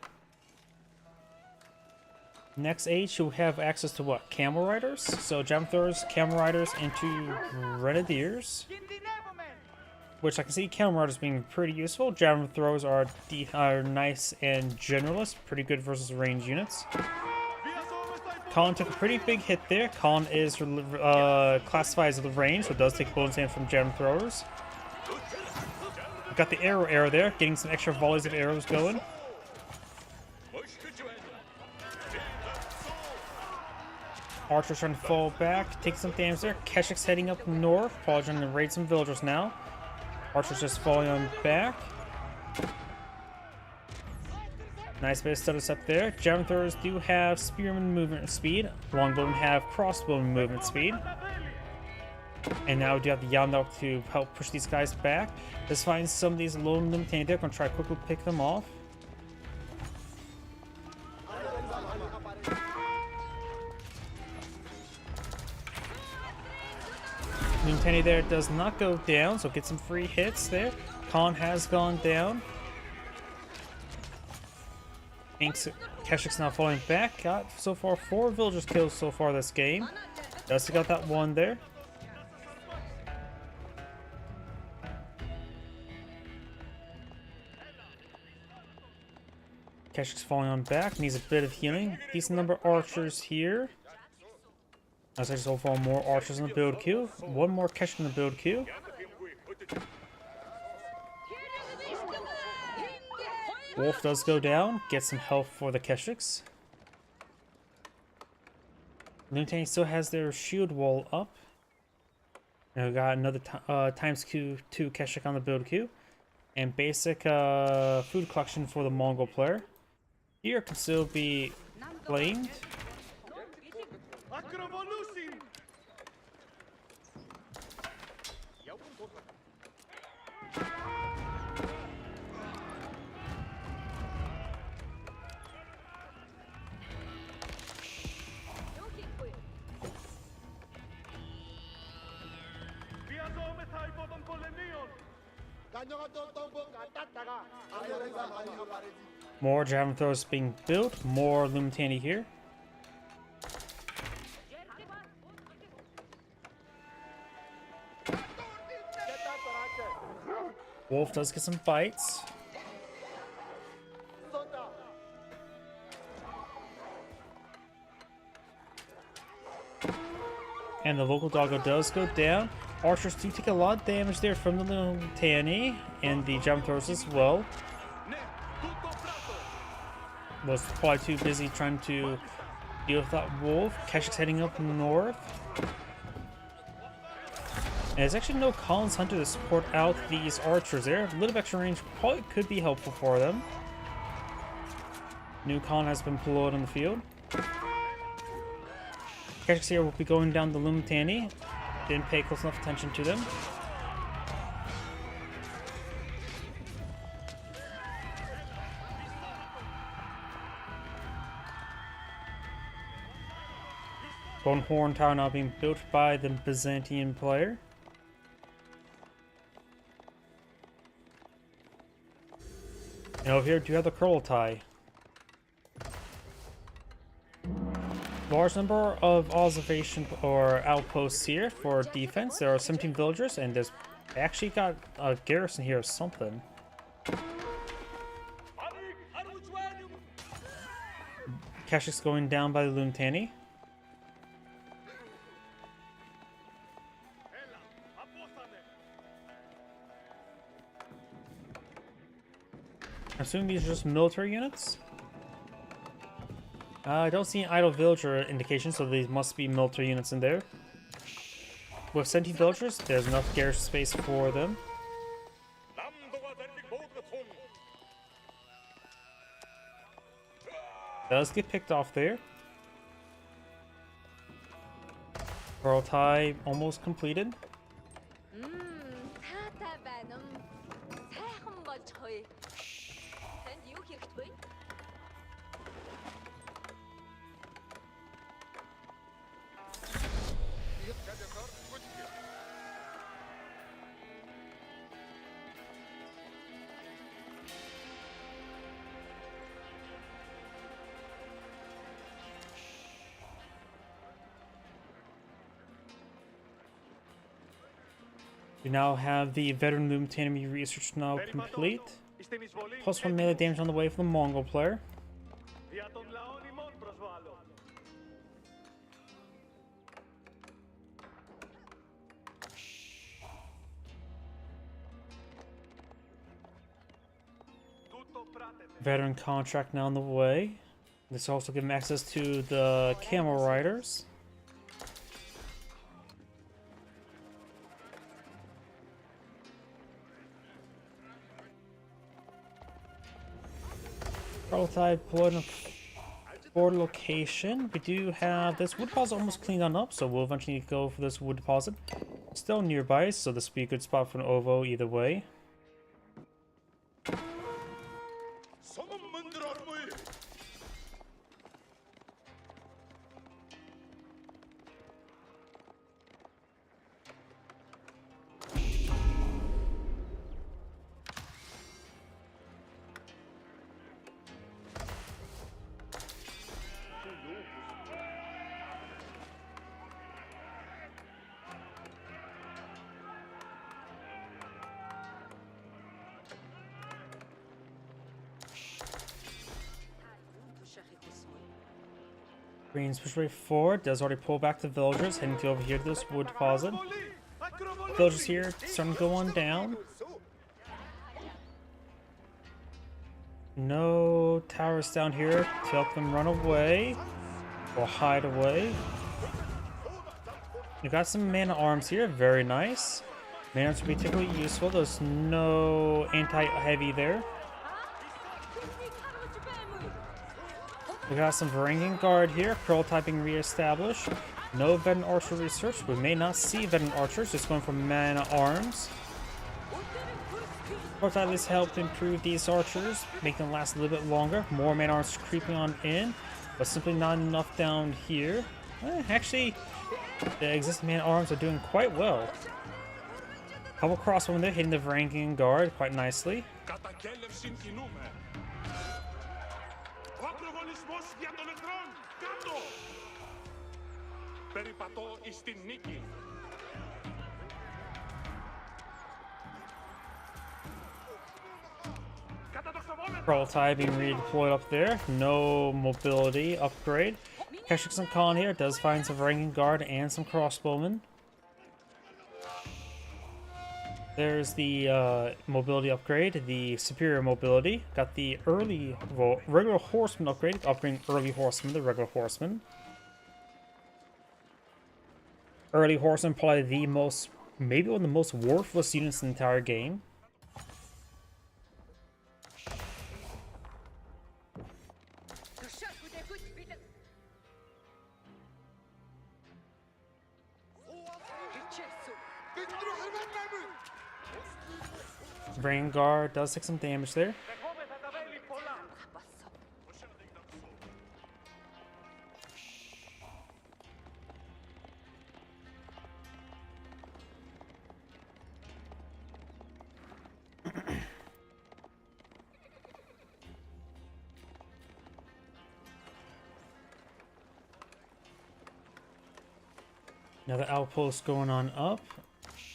Next age, you'll have access to what? Camel riders? So jam throwers, camel riders, into grenadiers. Which I can see camel riders being pretty useful. Jam throwers are nice and generalist, pretty good versus range units. Khan took a pretty big hit there. Khan is classified as the range, so it does take bonus damage from gem throwers. Got the arrow there, getting some extra volleys of arrows going. Archer's trying to fall back, take some damage there. Keshik's heading up north, probably trying to raid some villagers now. Archer's just falling on back. Nice bit of status up there. Javelin throwers do have spearman movement speed. Longbowmen have crossbowman movement speed. And now we do have the Yamna to help push these guys back. Let's find some of these lone Lumtani there. Gonna try to quickly pick them off. Lumtani there does not go down, so get some free hits there. Khan has gone down. Keshik's now falling back. Got so far 4 villagers killed so far this game. Does got that one there. Keshik's falling on back. Needs a bit of healing. Decent number of archers here. As I so far more archers in the build queue. One more Keshik in the build queue. Wolf does go down, get some health for the Keshiks. Lumtani still has their shield wall up. And we got another times Q2 Keshik on the build queue. And basic food collection for the Mongol player. Here can still be blamed. More javelin throwers being built, more Lumtani here. Wolf does get some bites. And the local doggo does go down. Archers do take a lot of damage there from the Lumtani and the javelin throwers as well. Was probably too busy trying to deal with that wolf. Keshik's heading up north. And there's actually no Collins Hunter to support out these archers there. A little bit extra range probably could be helpful for them. New Colin has been deployed on the field. Keshik's here will be going down the Lumtani. Didn't pay close enough attention to them. Bone Horn Tower now being built by the Byzantine player. And over here, do you have the Kurultai? Large number of observation or outposts here for defense. There are 17 villagers, and there's actually got a garrison here or something. Keshik's going down by the Lumtani. I'm assuming these are just military units. I don't see an idle villager indication, so these must be military units in there. With 17 villagers, there's enough garrison space for them. Does get picked off there. Kurultai almost completed. We now have the veteran Lumtani research now complete. Plus 1 melee damage on the way for the Mongol player. Veteran contract now on the way. This will also give him access to the camel riders. Prototype board location. We do have this wood deposit almost cleaned on up, so we'll eventually go for this wood deposit. Still nearby, so this will be a good spot for an OVO either way. Greens push way forward, does already pull back the villagers, heading to over here to this wood deposit. Villagers here starting to go on down. No towers down here to help them run away or hide away. You got some man-at-arms here, very nice. Man-at-arms will be particularly useful. There's no anti-heavy there. We got some Varangian Guard here, prototyping re-established. No veteran archer research. We may not see veteran archers, just going for man-at-arms. Prototype has helped improve these archers, make them last a little bit longer. More man-at-arms creeping on in, but simply not enough down here. Actually, the existing man-at-arms are doing quite well. Couple crossbowmen there, hitting the Varangian Guard quite nicely. Prototype being redeployed up there. No mobility upgrade. Catching some con here. Does find some Varangian Guard and some crossbowmen. There's the mobility upgrade, the superior mobility. Got the early, well, regular horseman upgrade, upgrading early horseman, the regular horseman. Early horseman, probably the most, maybe one of the most worthless units in the entire game. Vanguard does take some damage there. Another outpost going on up.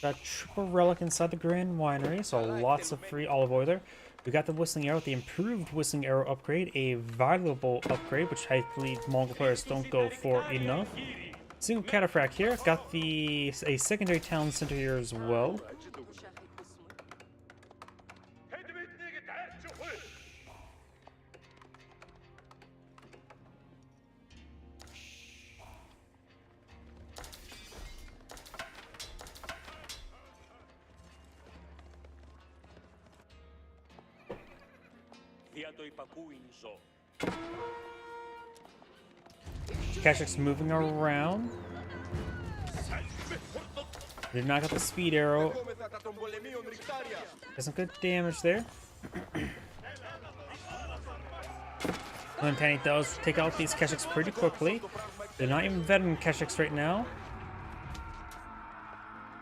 Got triple relic inside the Grand Winery, so lots of free olive oil there. We got the Whistling Arrow, the improved Whistling Arrow upgrade, a valuable upgrade, which I believe Mongol players don't go for enough. Single cataphract here. Got a secondary town center here as well. Kashik's moving around. Did not get the speed arrow. Got some good damage there. Montani does take out these Kashyyyks pretty quickly. They're not even veteran Kashyyyks right now.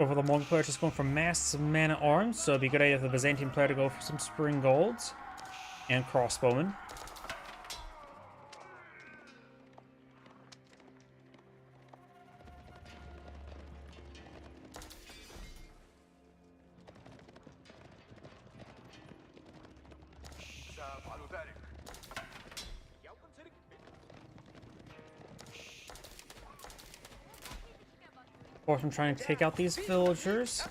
Over the Mongol player just going for massive man-at-arms, so it'd be a good idea for the Byzantine player to go for some spring golds and crossbowmen. Horsemen trying to take out these villagers.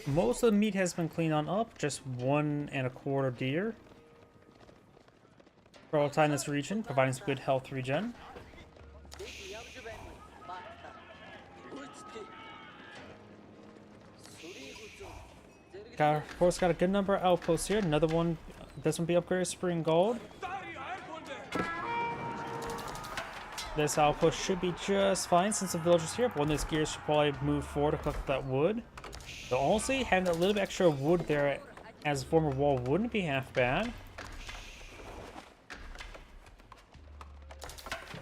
Most of the meat has been cleaned on up, just 1 1/4 deer. Kurultai in this region, providing some good health regen. Of course, got a good number of outposts here. Another one, this one be upgraded Spring Gold. This outpost should be just fine since the villagers here, but one of these gears should probably move forward to collect that wood. So honestly, having a little bit extra wood there as a form of wall wouldn't be half bad.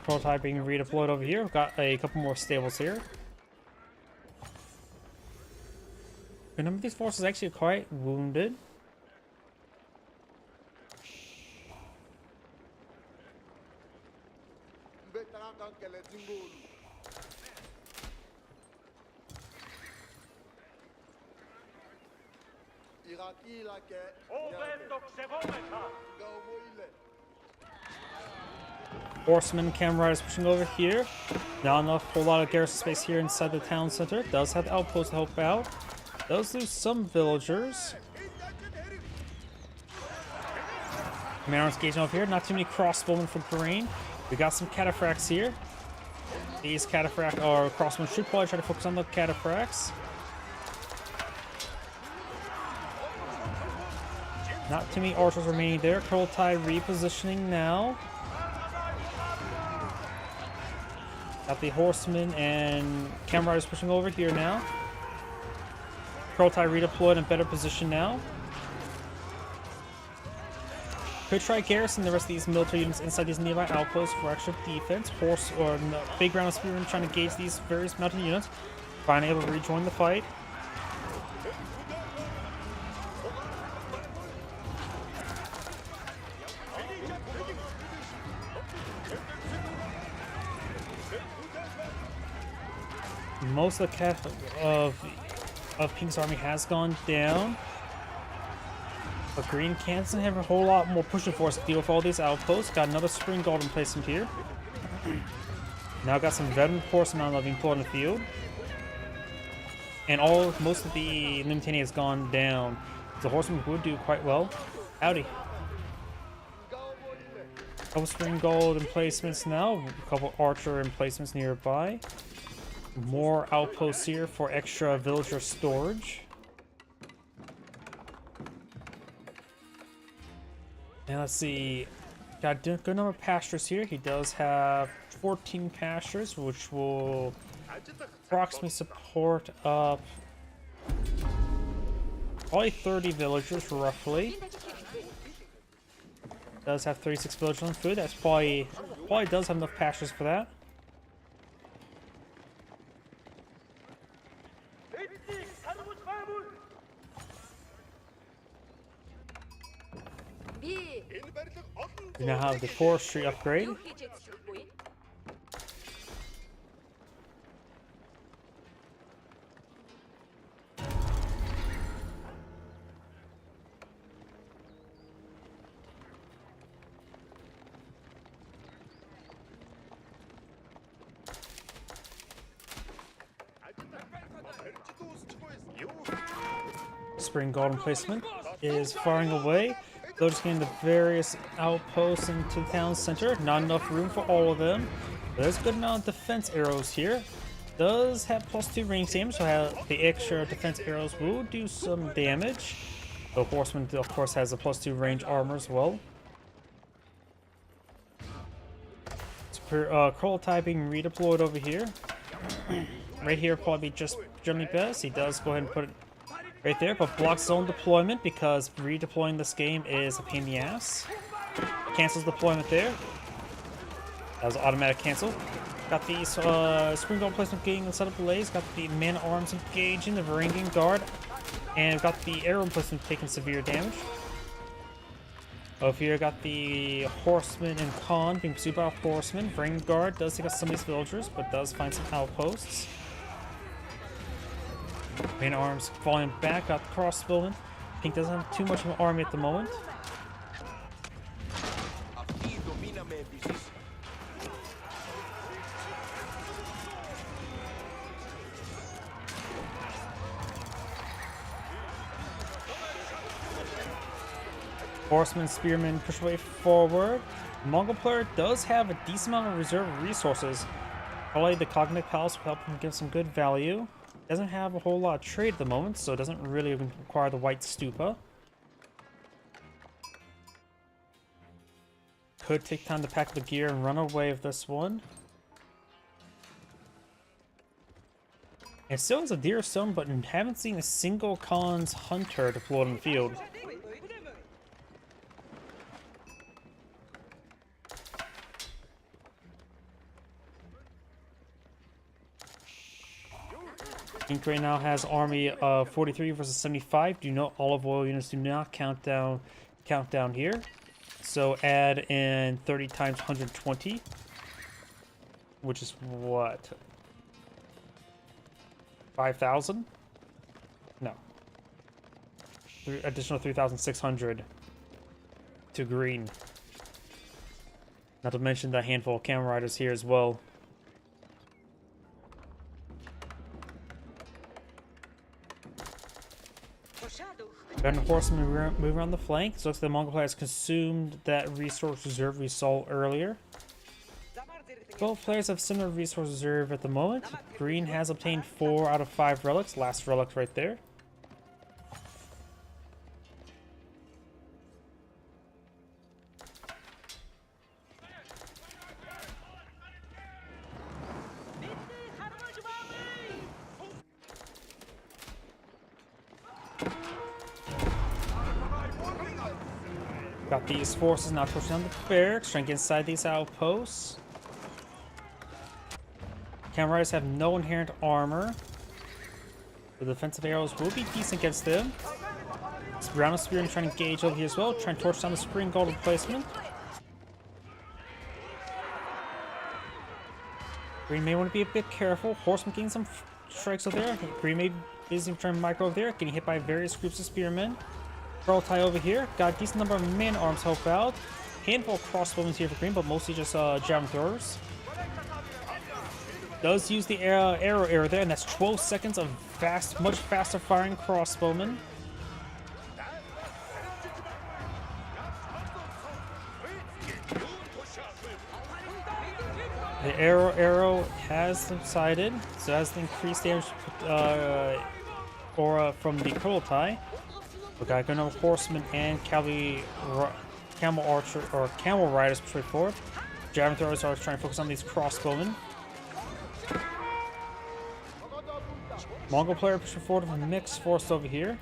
Prototype being redeployed over here. We've got a couple more stables here. A number of these forces actually quite wounded. Horsemen, camera riders pushing over here. Not enough, whole lot of garrison space here inside the town center. Does have the outpost to help out. Does lose some villagers. Mariners engaging over here. Not too many crossbowmen for green. We got some cataphracts here. These cataphract or crossbowmen should probably try to focus on the cataphracts. Not too many archers remaining there. Kurultai repositioning now. Got the horsemen and camera riders pushing over here now. Kurultai redeployed in better position now. Could try garrison the rest of these military units inside these nearby outposts for extra defense. Horse or no, big round of spearmen trying to gauge these various mounted units. Finally able to rejoin the fight. Most of the cat of Pink's army has gone down. But Green can't have a whole lot more pushing force to deal with all these outposts. Got another Spring Gold placement here. Now got some veteran horsemen being pulled in the field. And most of the Limitani has gone down. The horsemen would do quite well. Howdy. Couple Spring Gold emplacements now. A couple Archer emplacements nearby. More outposts here for extra villager storage. And let's see. Got a good number of pastures here. He does have 14 pastures, which will approximately support up probably 30 villagers roughly. Does have 36 villagers on food. That's probably does have enough pastures for that. We now have the forestry upgrade. Spring Gold emplacement is firing away. They're just getting the various outposts into the town center. Not enough room for all of them. There's a good amount of defense arrows here. Does have +2 range damage, so the extra defense arrows will do some damage. The horseman, of course, has a +2 range armor as well. Kurultai being redeployed over here. Right here, probably just generally best. He does go ahead and put it right there, but blocks his own deployment because redeploying this game is a pain in the ass. Cancels deployment there. That was an automatic cancel. Got the Spring Gold placement getting set up blaze. Got the man-at-arms engaging the Varangian Guard. And got the arrow placement taking severe damage. Over here, got the Horsemen and Khan being pursued by a Horseman. Varangian Guard does take out some of these villagers, but does find some outposts. Main arms falling back, got the crossbowmen. Pink doesn't have too much of an army at the moment. Horseman, Spearman push way forward. The Mongol player does have a decent amount of reserve resources. Probably the Cognitive Palace will help him give some good value. Doesn't have a whole lot of trade at the moment, so it doesn't really require the White Stupa. Could take time to pack the gear and run away with this one. It still has a Deer Stone, but haven't seen a single Khan's Hunter deployed in the field. Ink right now has army of 43 versus 75. Do note olive oil units do not count down here. So add in 30 times 120, which is what? 5,000? No. Additional 3,600 to green. Not to mention the handful of camel riders here as well. Veteran horsemen move around the flank. So looks like the Mongol player has consumed that resource reserve we saw earlier. Both players have similar resource reserve at the moment. Green has obtained 4 out of 5 relics. Last relic right there. Got these forces now pushing on the barracks, trying to get inside these outposts. Camel riders have no inherent armor. The defensive arrows will be decent against them. Brown Spearman trying to engage over here as well, trying to torch down the Spring Gold replacement. Green may want to be a bit careful. Horseman getting some strikes over there. Green may be busy trying to micro over there, getting hit by various groups of spearmen. Pearl tie over here. Got a decent number of man arms help out. Handful of crossbowmen here for Green, but mostly just javelin throwers. Does use the arrow there, and that's 12 seconds of fast, much faster firing crossbowmen. The arrow has subsided, so has the increased damage aura from the Pearl tie. We got good number of horsemen and camel archer or camel riders push forward. Javelin throwers are trying to focus on these crossbowmen. Mongol player pushing forward with a mixed force over here.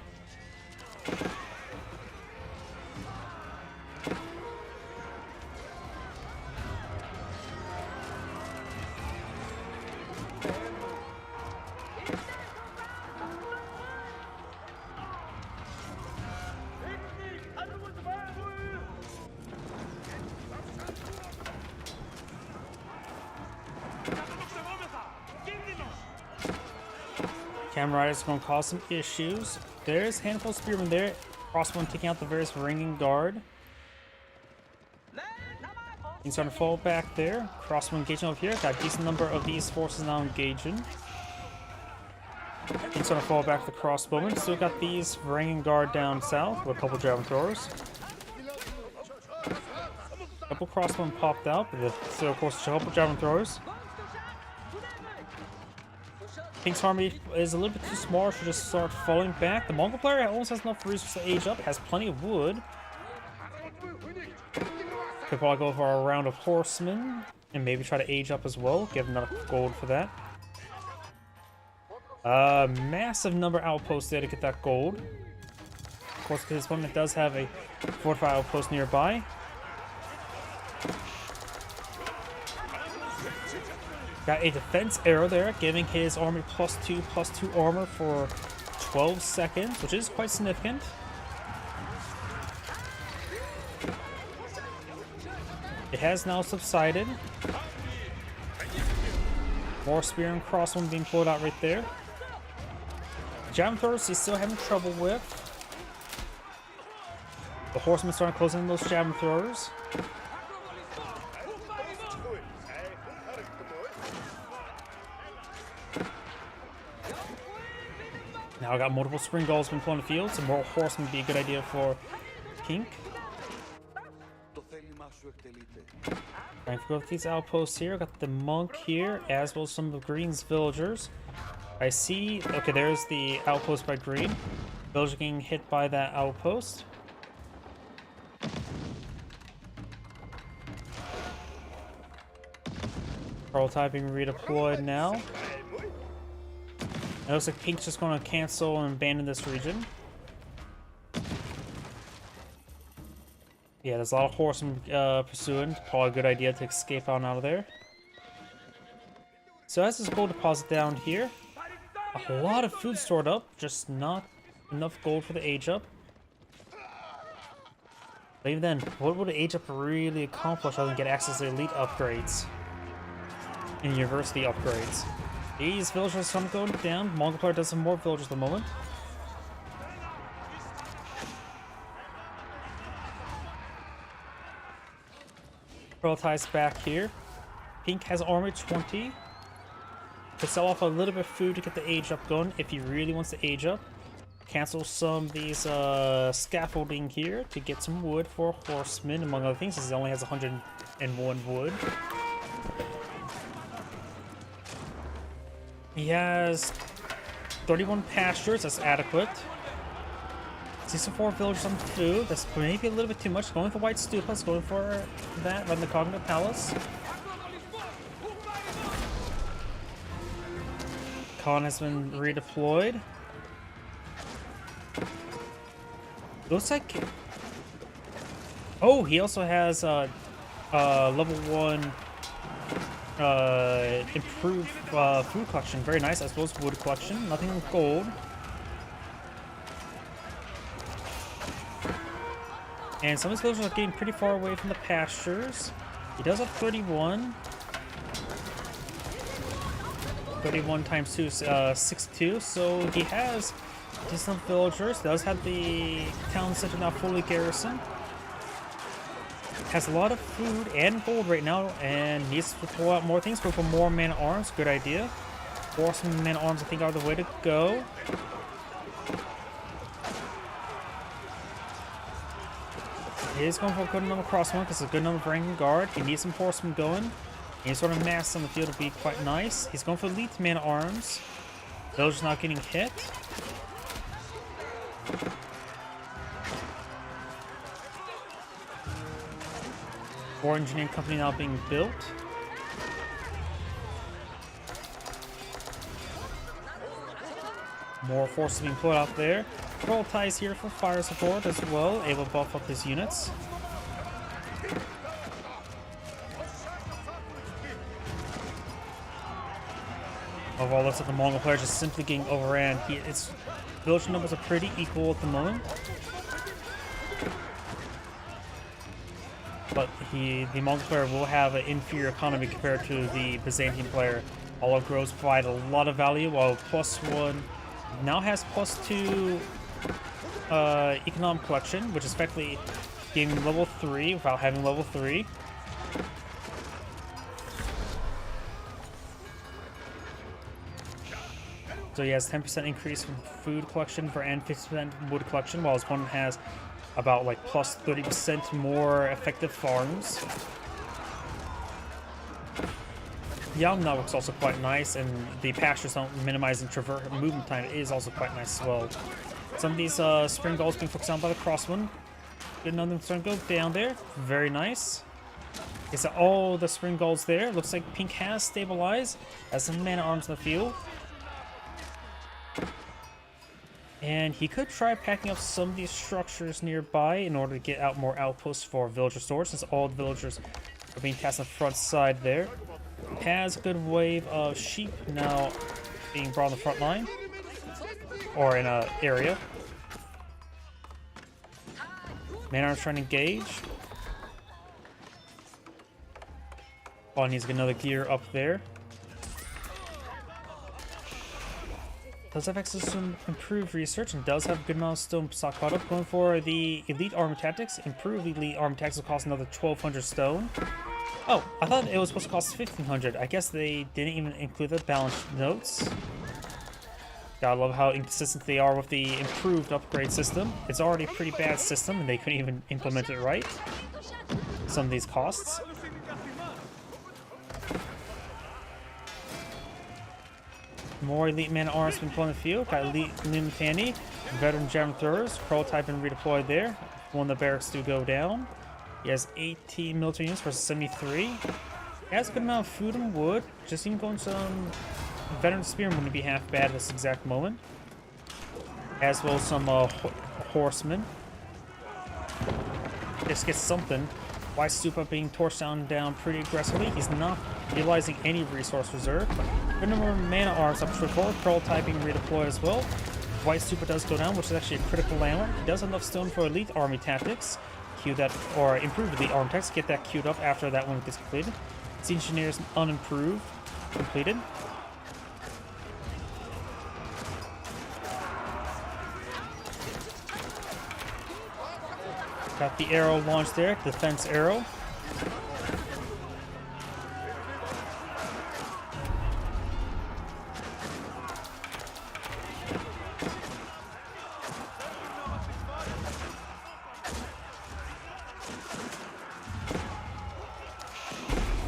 Camel riders going to cause some issues. There's a handful of spearmen there. Crossbowmen taking out the various ringing guard. He's starting to fall back there. Crossbow engaging over here. Got a decent number of these forces now engaging. He's starting to fall back the crossbowmen. Still got these ringing guard down south with a couple javelin throwers. A couple crossbowmen popped out, but still, of course, a couple javelin throwers. King's army is a little bit too small to just start falling back. The Mongol player almost has enough resources to age up, has plenty of wood. Could probably go for a round of horsemen and maybe try to age up as well. Get enough gold for that. Massive number of outposts there to get that gold. Of course, his opponent does have a fortified outpost nearby. Got a defense arrow there, giving his army +2 armor for 12 seconds, which is quite significant. It has now subsided. More spear and crossbow being pulled out right there. Javelin throwers he's still having trouble with. The horsemen starting to close in those javelin throwers. Now I got multiple spring golds been pulling the field, so more horsemen would be a good idea for Pink. Trying to go with these outposts here. Got the monk here, as well as some of Green's villagers. I see. Okay, there's the outpost by Green. Villager getting hit by that outpost. Prototype being redeployed now. It looks like Pink's just going to cancel and abandon this region. Yeah, there's a lot of horsemen pursuing. Probably a good idea to escape on out of there. So as this gold deposit down here, a lot of food stored up, just not enough gold for the age up. But even then, what would the age up really accomplish other than get access to elite upgrades and university upgrades? These villagers are some going down. Mongol player does some more villagers at the moment. Prototype's back here. Pink has armor 20. Could sell off a little bit of food to get the age up going if he really wants to age up. Cancel some of these scaffolding here to get some wood for horsemen, among other things, since he only has 101 wood. He has 31 pastures, that's adequate. 64 villagers on food, that's maybe a little bit too much. Going for White Stupas, going for that, run the Cognitive Palace. Khan has been redeployed. Looks like... Oh, he also has level 1 improved food collection. Very nice. I suppose wood collection. Nothing with gold. And some of his villagers are getting pretty far away from the pastures. He does have 31. 31 times 2 is 62, so he has decent villagers. Does have the town center now fully garrisoned. Has a lot of food and gold right now, and needs to pull out more things. Go for more man-at-arms. Good idea. Or some man-at-arms, I think, are the way to go. He is going for a good number of crossmen because it's a good number of ranking guard. He needs some horsemen going. Any sort of mass on the field would be quite nice. He's going for elite man-at-arms. Villagers not getting hit. War engineering company now being built. More forces being put out there. Troll ties here for fire support as well, able to buff up his units. Overall, looks like the Mongol player just simply getting overran. Its village numbers are pretty equal at the moment. But the Mongol player will have an inferior economy compared to the Byzantine player. Olive groves provide a lot of value, while +1 now has +2 economic collection, which is effectively giving level 3 without having level 3. So he has 10% increase from food collection and 50% wood collection, while his opponent has about like plus 30% more effective farms. The Yalm network's also quite nice, and the pastures don't minimize movement time is also quite nice as well. Some of these spring goals being focused on by the crossman. Good enough them starting to go down there. Very nice. Is that all the spring goals there? Looks like Pink has stabilized. Has some man-at-arms in the field. And he could try packing up some of these structures nearby in order to get out more outposts for villager stores, since all the villagers are being cast on the front side there. Has a good wave of sheep now being brought on the front line, or in an area. Man-at-arms trying to engage. Oh, needs to get another gear up there. Does have access to some improved research and does have a good amount of stone stockpiled up. Going for the elite armor tactics. Improved elite armor tactics will cost another 1,200 stone. Oh, I thought it was supposed to cost 1,500. I guess they didn't even include the balance notes. Gotta love how inconsistent they are with the improved upgrade system. It's already a pretty bad system and they couldn't even implement it right. some of these costs. More elite man arms been put in the field. Got elite Limitani, veteran gem throwers, prototype and redeployed there. When the barracks do go down. He has 18 military units versus 73. He has a good amount of food and wood. Just even going some veteran spearmen wouldn't be half bad at this exact moment. As well as some horsemen. Just get something. Why Stupa being torched down pretty aggressively? He's not utilizing any resource reserve. Good number of mana arms up to 4. Prototyping redeploy as well. White Stupa does go down, which is actually a critical landmark. He does have enough stone for elite army tactics. Queue that, or improve elite army tactics. Get that queued up after that one gets completed. Sea Engineers unimproved. Completed. Got the arrow launched there, defense arrow.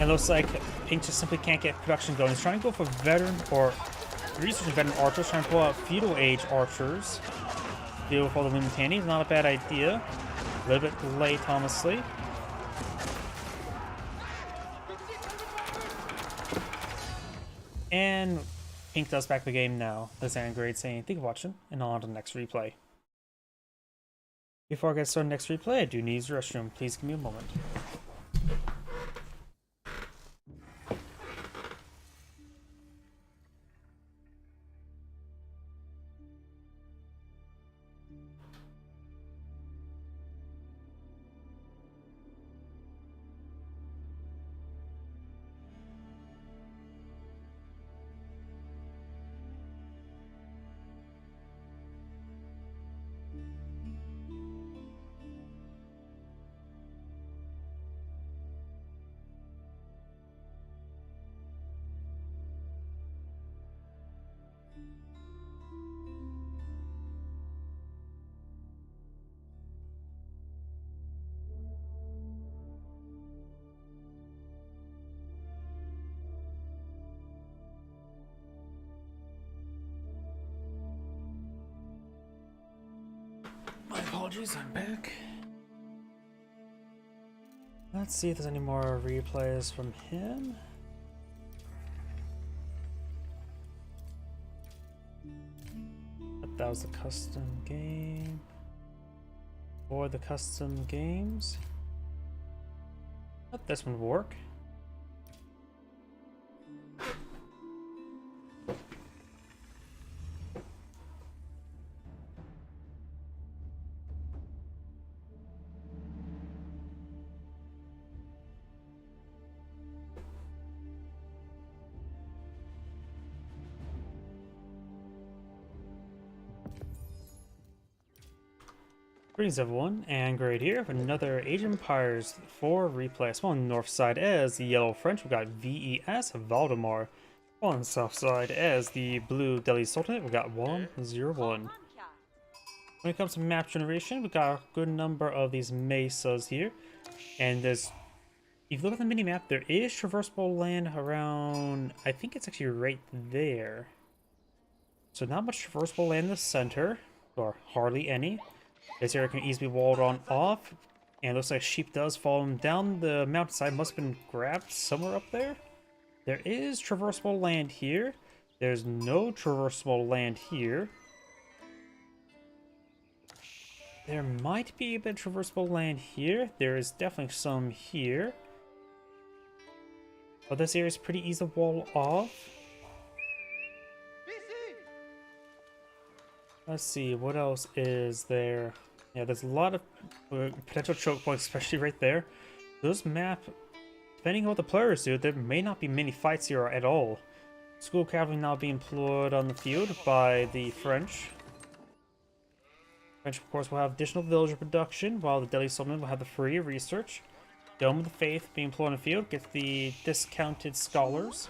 And it looks like Pink just simply can't get production going. He's trying to go for veteran or researching veteran archers, trying to pull out feudal age archers. Deal with all the Limitani is not a bad idea. A little bit late, honestly. And Pink does back the game now. That's Grade saying, thank you for watching, and on to the next replay. Before I get started next replay, I do need the restroom. Please give me a moment. Apologies, I'm back. Let's see if there's any more replays from him. But that was the custom game. Or the custom games. But this one will work. Greetings everyone, and Grade here for another Age of Empires 4 replay. So on the north side as the yellow French, we got VES Valdemar. On the south side as the blue Delhi Sultanate, we got 101. When it comes to map generation, we got a good number of these mesas here. And there's, if you look at the mini-map, there is traversable land around, I think it's actually right there. So not much traversable land in the center, or hardly any. This area can easily be walled on off, and it looks like sheep does fall down the mountainside. Must have been grabbed somewhere up there. There is traversable land here. There's no traversable land here. There might be a bit of traversable land here. There is definitely some here. But this area is pretty easy to wall off. Let's see, what else is there? Yeah, there's a lot of potential choke points, especially right there. This map, depending on what the players do, there may not be many fights here at all. School cavalry now being employed on the field by the French. French, of course, will have additional villager production, while the Delhi Sultanate will have the free research. Dome of the Faith being employed on the field, gets the discounted scholars.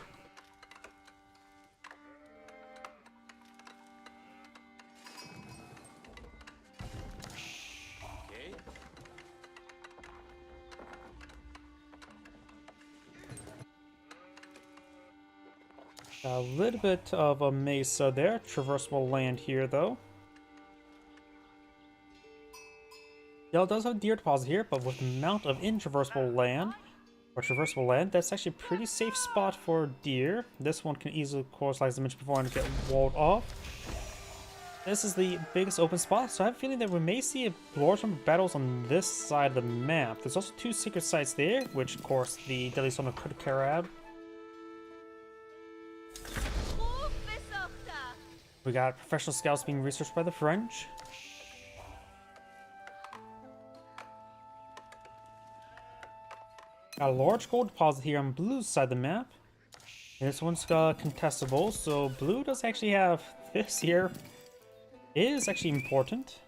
A little bit of a mesa there. Traversable land here, though. Yellow does have a deer deposit here, but with the amount of intraversable land, or traversable land, that's actually a pretty safe spot for deer. This one can easily, of course, like as I mentioned before, and get walled off. This is the biggest open spot, so I have a feeling that we may see a large number of battles on this side of the map. There's also 2 secret sites there, which, of course, the Deadly Stone could grab. We got professional scouts being researched by the French. Got a large gold deposit here on Blue's side of the map. And this one's contestable, so Blue does actually have this here. It is actually important.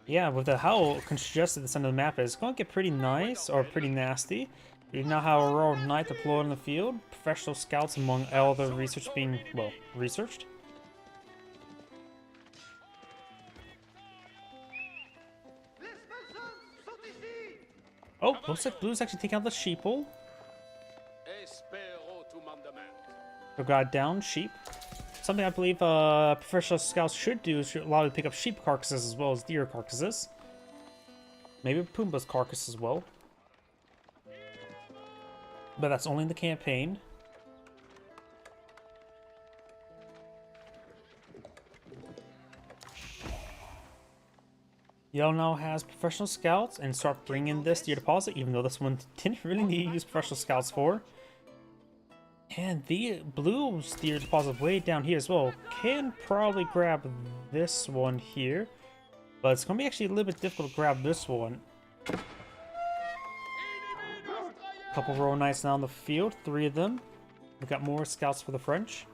Yeah, with how congested the center of the map is, it's going to get pretty nice, or pretty nasty. You now have a Royal Knight deployed in the field, professional scouts among all the research being, well, researched. Oh, looks like Blue's actually taking out the sheeple. So got down sheep. Something I believe professional scouts should do is allow you to pick up sheep carcasses as well as deer carcasses. Maybe Pumbaa's carcass as well. But that's only in the campaign. Yellow now has professional scouts and start bringing this deer deposit, even though this one didn't really need to use professional scouts for. And the blue deer deposit way down here as well. Can probably grab this one here, but it's going to be actually a little bit difficult to grab this one. Couple Royal Knights now in the field, 3 of them. We got more scouts for the French.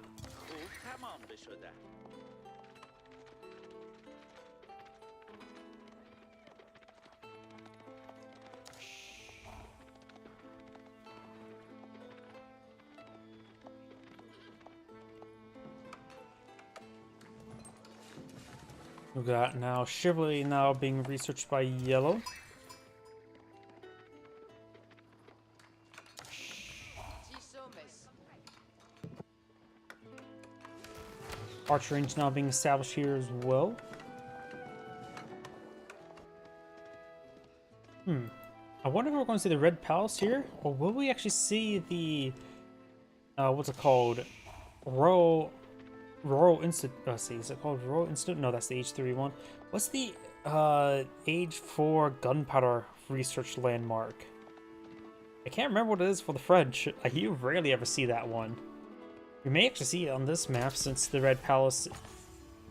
We got now Chivalry now being researched by Yellow. Archer range now being established here as well. I wonder if we're going to see the Red Palace here, or will we actually see the what's it called? Royal Institute. Let's see, is it called Royal Institute? No, that's the H3 one. What's the Age 4 gunpowder research landmark? I can't remember what it is for the French. You rarely ever see that one. You may actually see it on this map since the Red Palace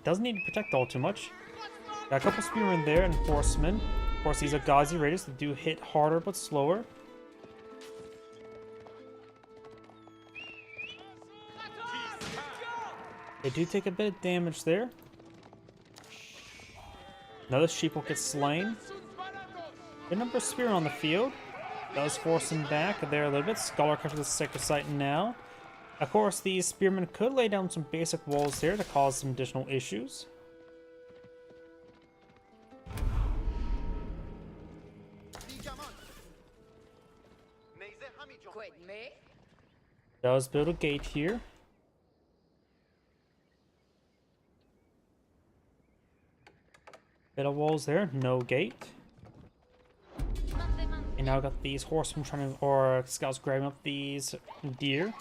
doesn't need to protect all too much. Got a couple spearmen there and horsemen. Of course, these are Ghazi Raiders that do hit harder but slower. They do take a bit of damage there. Another sheep will get slain. Good number of spearmen on the field. Does force him back there a little bit. Scholar comes to the sacred site now. Of course, these spearmen could lay down some basic walls here to cause some additional issues. Does build a gate here. Bit of walls there, no gate. And now got these horsemen trying to, or scouts grabbing up these deer.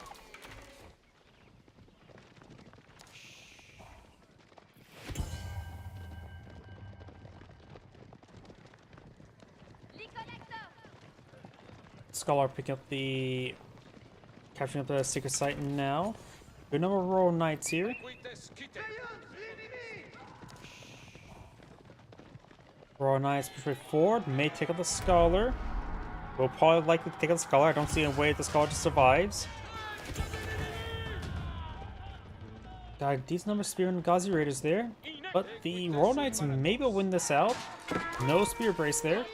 Scholar picking up the, capturing up the secret site now. Good number of Royal Knights here. Royal Knights push forward, may take out the Scholar. Will probably likely take out the Scholar. I don't see a way the Scholar just survives. Got a decent number of Spearmen and Ghazi Raiders there. But the Royal Knights maybe will win this out. No Spear Brace there.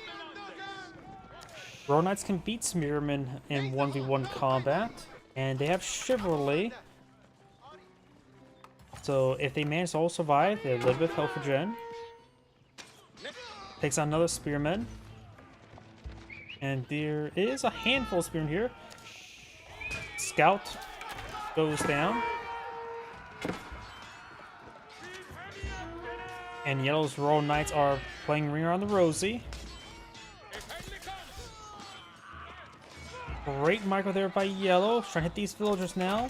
Royal Knights can beat Spearmen in 1v1 combat. And they have Chivalry. So if they manage to all survive, they have a little bit of health for Gen. Takes out another Spearman. And there is a handful of Spearmen here. Scout goes down. And Yellow's Royal Knights are playing Ring Around the Rosie. Great micro there by Yellow. Trying to hit these villagers now.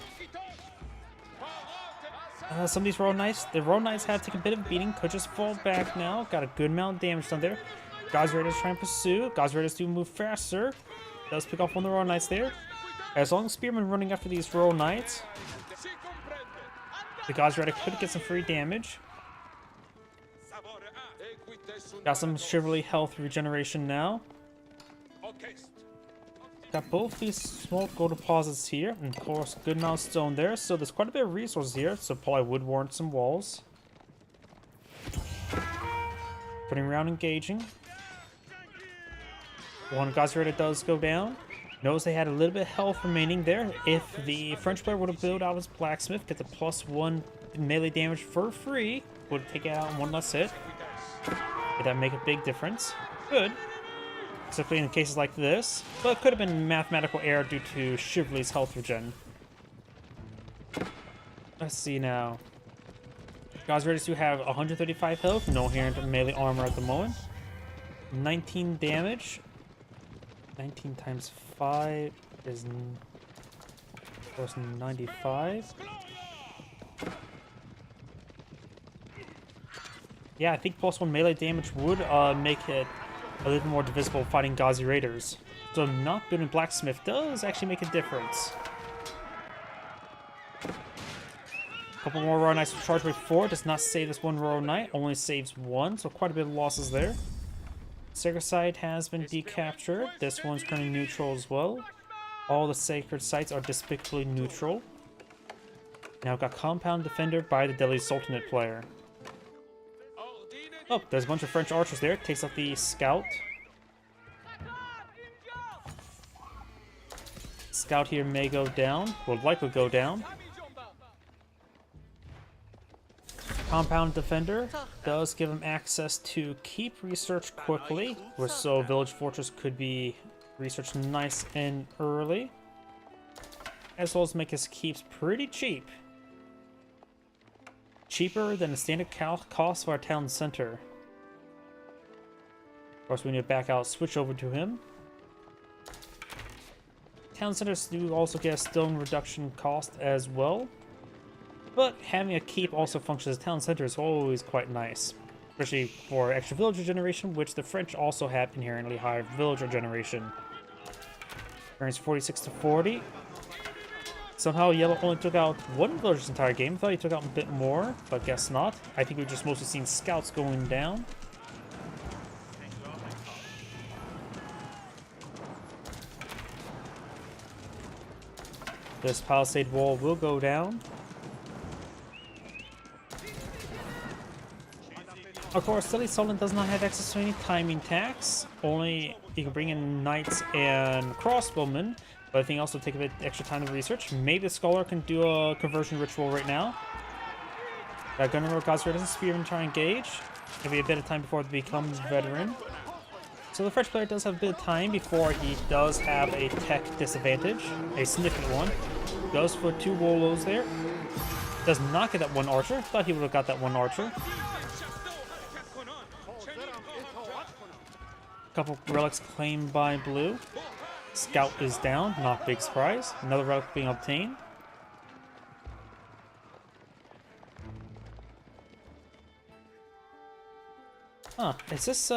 Some of these Royal Knights, the Royal Knights have taken a bit of a beating. Could just fall back now. Got a good amount of damage done there. God's Raiders trying to pursue. God's Raiders do move faster. Does pick off one of the Royal Knights there. As long as Spearman running after these Royal Knights, the God's Raider could get some free damage. Got some Chivalry health regeneration now. Got both these small gold deposits here, and of course, good amount of stone there. So there's quite a bit of resources here, so probably would warrant some walls. Putting around engaging. One God's Raider does go down. Notice they had a little bit of health remaining there. If the French player would have built out his blacksmith, get the +1 melee damage for free, would take it out in one less hit. Would that make a big difference? Good. Especially in cases like this, but it could have been mathematical error due to Chivalry's health regen. Let's see now. God's Raiders do have 135 health, no inherent melee armor at the moment. 19 damage. 19 times 5 is, of course, 95. Yeah, I think +1 melee damage would make it a little more divisible fighting Ghazi Raiders. So not building Blacksmith does actually make a difference. A couple more Royal Knights to charge with 4. Does not save this one Royal Knight, only saves 1, so quite a bit of losses there. Sacred Site has been decaptured. This one's currently neutral as well. All the Sacred Sites are despicably neutral. Now got Compound Defender by the Delhi Sultanate player. Oh, there's a bunch of French archers there. Takes out the Scout. Scout here may go down. Will likely go down. Compound Defender does give him access to keep research quickly, so Village Fortress could be researched nice and early, as well as make his keeps pretty cheap. Cheaper than the standard cost for our town center. Of course, we need to back out, switch over to him. Town centers do also get a stone reduction cost as well. But having a keep also functions as town center is always quite nice. Especially for extra villager generation, which the French also have inherently higher villager generation. Turns 46 to 40. Somehow Yellow only took out one villager's entire game. Thought he took out a bit more, but guess not. I think we've just mostly seen scouts going down. This palisade wall will go down. Of course, Delhi Sultan does not have access to any timing tax. Only you can bring in knights and crossbowmen, but I think also take a bit extra time to research. Maybe the scholar can do a conversion ritual right now. Got Gunner, God's Raiders, and Spearman try and engage. Maybe a bit of time before they become veteran. So the French player does have a bit of time before he does have a tech disadvantage, a significant one. Goes for 2 Wolos there. Does not get that one archer. Thought he would have got that one archer. Couple relics claimed by blue. Scout is down, not big surprise. Another relic being obtained. Huh, is this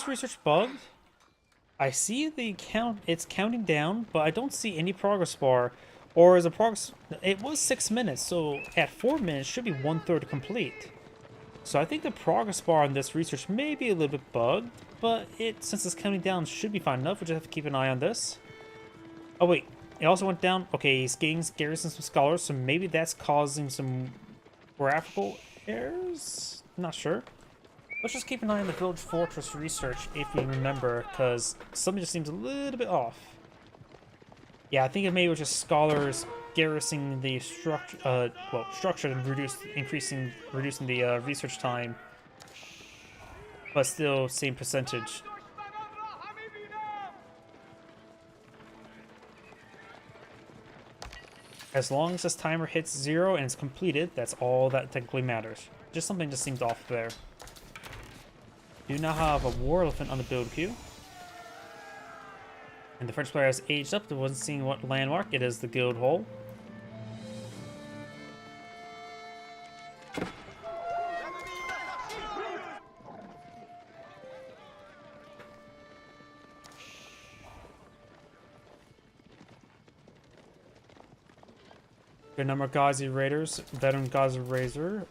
research bugged? I see the count, it's counting down, but I don't see any progress bar. Or is a progress... It was 6 minutes, so at 4 minutes should be 1/3 complete. So I think the progress bar on this research may be a little bit bugged, but since it's counting down, should be fine enough. We just have to keep an eye on this. Oh wait, it also went down. Okay, he's getting garrison some scholars, so maybe that's causing some graphical errors? Not sure. Let's just keep an eye on the Village Fortress research if we remember, because something just seems a little bit off. Yeah, I think it maybe was just scholars garrisoning the structure and reducing the research time, but still same percentage. As long as this timer hits 0 and it's completed, that's all that technically matters. Just something just seemed off there. Do now have a War Elephant on the build queue. And the French player has aged up. They wasn't seeing what landmark. It is the Guild Hall. Good number of Ghazi Raiders, Veteran Ghazi Razor,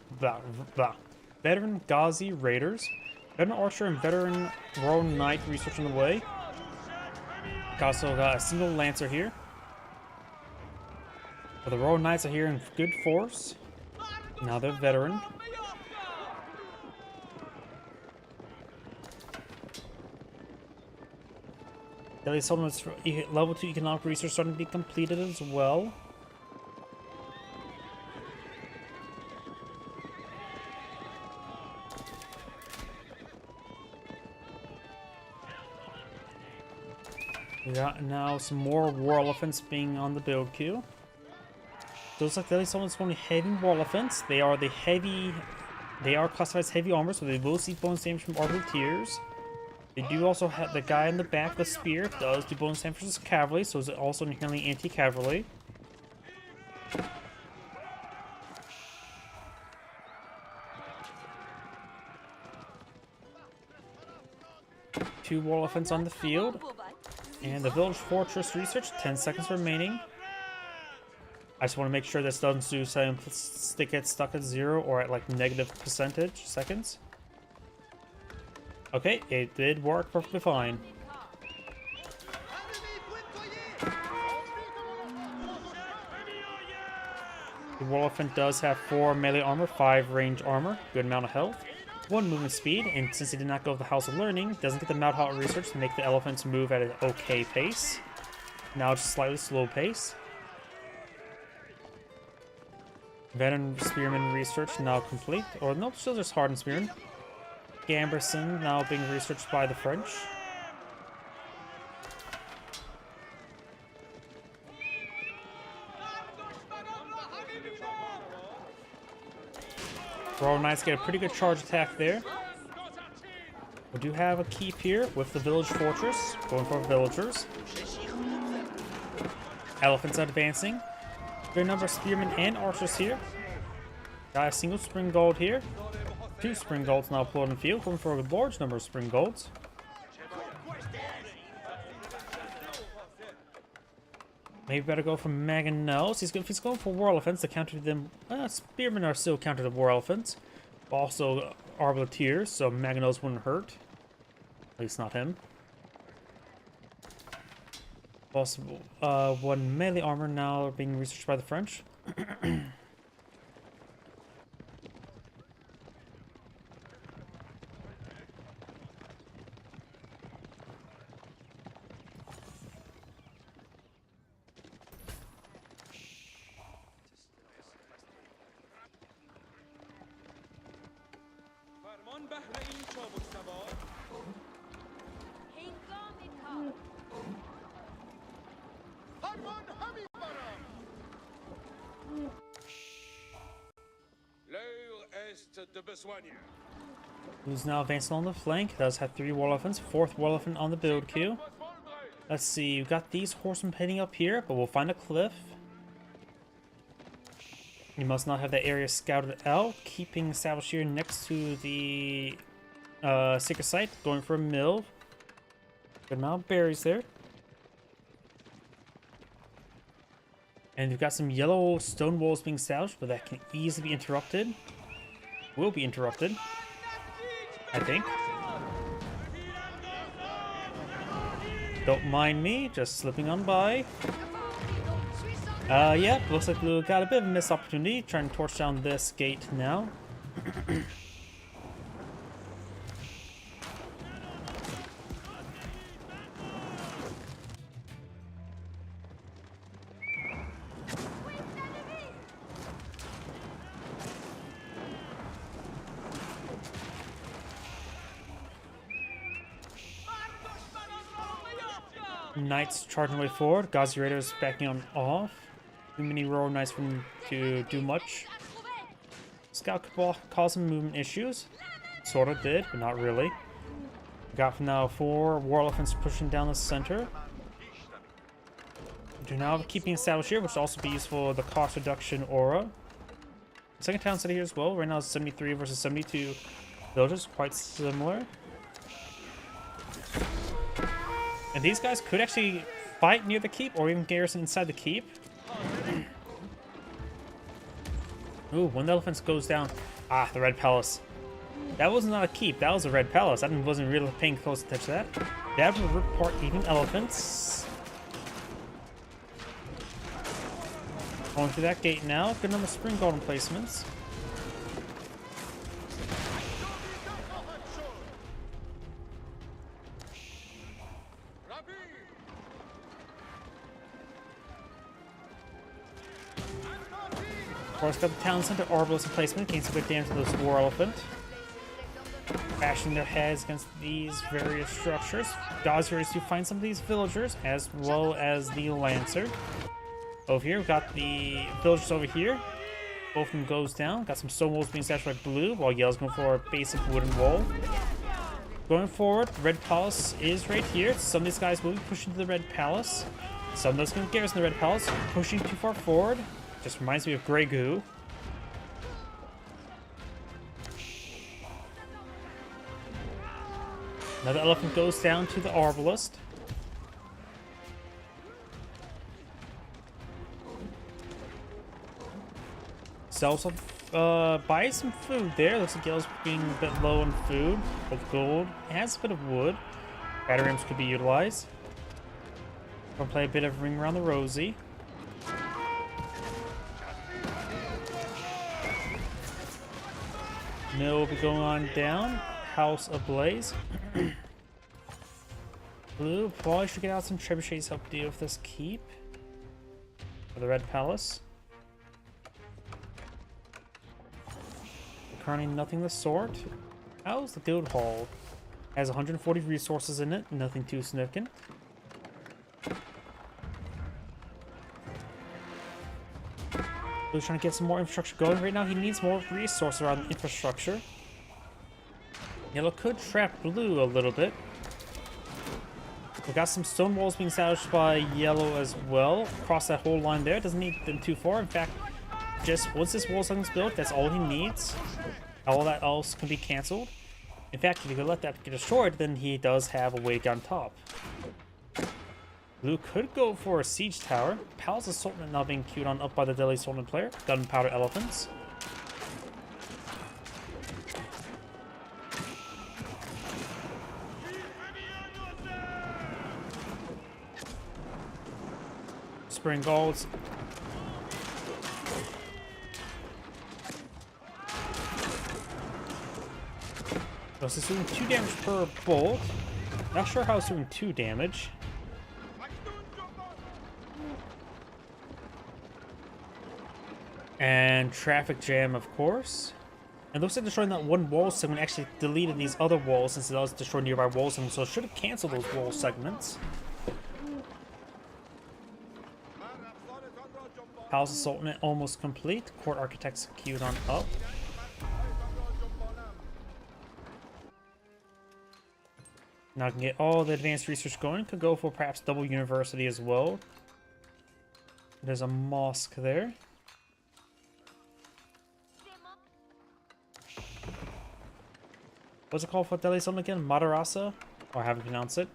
Veteran Ghazi Raiders, Veteran Archer and Veteran Royal Knight research on the way. Also got a single Lancer here. But the Royal Knights are here in good force. Now they're veteran. Delhi Settlement's level 2 economic research starting to be completed as well. We got now some more War Elephants being on the build queue. Those like Delhi Settlement's only heavy War Elephants. They are classified as heavy armor, so they will see bonus damage from arbaletiers. They do also have the guy in the back, the spear, does do bonus damage versus cavalry, so it's also inherently anti-cavalry. Two War Elephants on the field. And the Village Fortress research, 10 seconds remaining. I just want to make sure this doesn't do get stuck at 0 or at like negative percentage seconds. Okay, it did work perfectly fine. The War Elephant does have 4 melee armor, 5 range armor, good amount of health, 1 movement speed, and since he did not go with the House of Learning, doesn't get the Mount research to make the elephants move at an okay pace. Now just slightly slow pace. Veteran Spearman research now complete. Or nope, still just Hardened Spearman. Gamberson now being researched by the French. Royal Knights get a pretty good charge attack there. We do have a keep here with the Village Fortress, going for villagers. Elephants advancing. Good number of spearmen and archers here. Got a single spring gold here. 2 spring golds now deployed in the field, going for a large number of spring golds. Maybe better go for Mangonels. If he's going for War Elephants to counter them. Spearmen are still countered to War Elephants. Also Arbaletiers, so Mangonels wouldn't hurt. At least not him. Also, 1 melee armor now being researched by the French. Who's now advancing on the flank? Does have 3 War Elephants, 4th War Elephant on the build queue. Let's see, we've got these horsemen heading up here, but we'll find a cliff. You must not have that area scouted out. Keeping established here next to the secret site, going for a mill. Good amount of berries there. And we've got some yellow stone walls being established, but that can easily be interrupted. Will be interrupted, I think. Don't mind me, just slipping on by. Yeah, looks like we got a bit of a missed opportunity trying to torch down this gate now. Knights charging way forward. Ghazi Raiders backing on off. too many Royal Knights for him to do much. Scout could cause some movement issues. Sort of did, but not really. We got from now 4 War Elephants pushing down the center. We do now have keeping established here, which will also be useful for the cost reduction aura. Second town city here as well. Right now it's 73 versus 72 villages, quite similar. And these guys could actually fight near the keep or even garrison inside the keep. Ooh, one of the elephants goes down. Ah, the Red Palace. That was not a keep, that was a Red Palace. I wasn't really paying close attention to that. That would report even elephants. Going through that gate now. Good number of spring golden placements. Of course, got the town center Arbalest in placement, gain some good damage to those War Elephant. Bashing their heads against these various structures. Dodge here to find some of these villagers, as well as the Lancer. Over here, we've got the villagers over here. Both of them goes down. Got some stone walls being saturated by blue, while yellow's going for a basic wooden wall. Going forward, Red Palace is right here. Some of these guys will be pushing to the Red Palace. Some of those going to garrison the Red Palace, pushing too far forward. Just reminds me of Grey Goo. Another elephant goes down to the Arbalest. Sells some, buys some food there. Looks like Yellow's being a bit low on food. With gold. It has a bit of wood. Batteriums could be utilized. Gonna play a bit of Ring Around the Rosie. Mill will be going on down. House ablaze. Blue probably should get out some trebuchets to help deal with this keep. For the Red Palace. Currently nothing of the sort. How's the Guild Hall? Has 140 resources in it, nothing too significant. Blue's trying to get some more infrastructure going. Right now he needs more resources around the infrastructure. Yellow could trap Blue a little bit. We got some stone walls being established by Yellow as well. Across that whole line there. Doesn't need them too far. In fact, just once this wall is built, that's all he needs. All that else can be cancelled. In fact, if you could let that get destroyed, then he does have a way on top. Blue could go for a siege tower. Palace of Sultan now being queued on up by the Delhi Sultan player. Gunpowder elephants. Spring Golds. So it's doing 2 damage per bolt. Not sure how it's doing 2 damage. And traffic jam, of course. It looks like destroying that one wall segment actually deleted these other walls since it was destroying nearby wall segments, so it should have canceled those wall segments. Palace of Sultan almost complete. Court Architects queued on up. Now I can get all the advanced research going. Could go for perhaps double university as well. There's a mosque there. What's it called for Delhi Sultan again? Madarasa? Or how to pronounce it.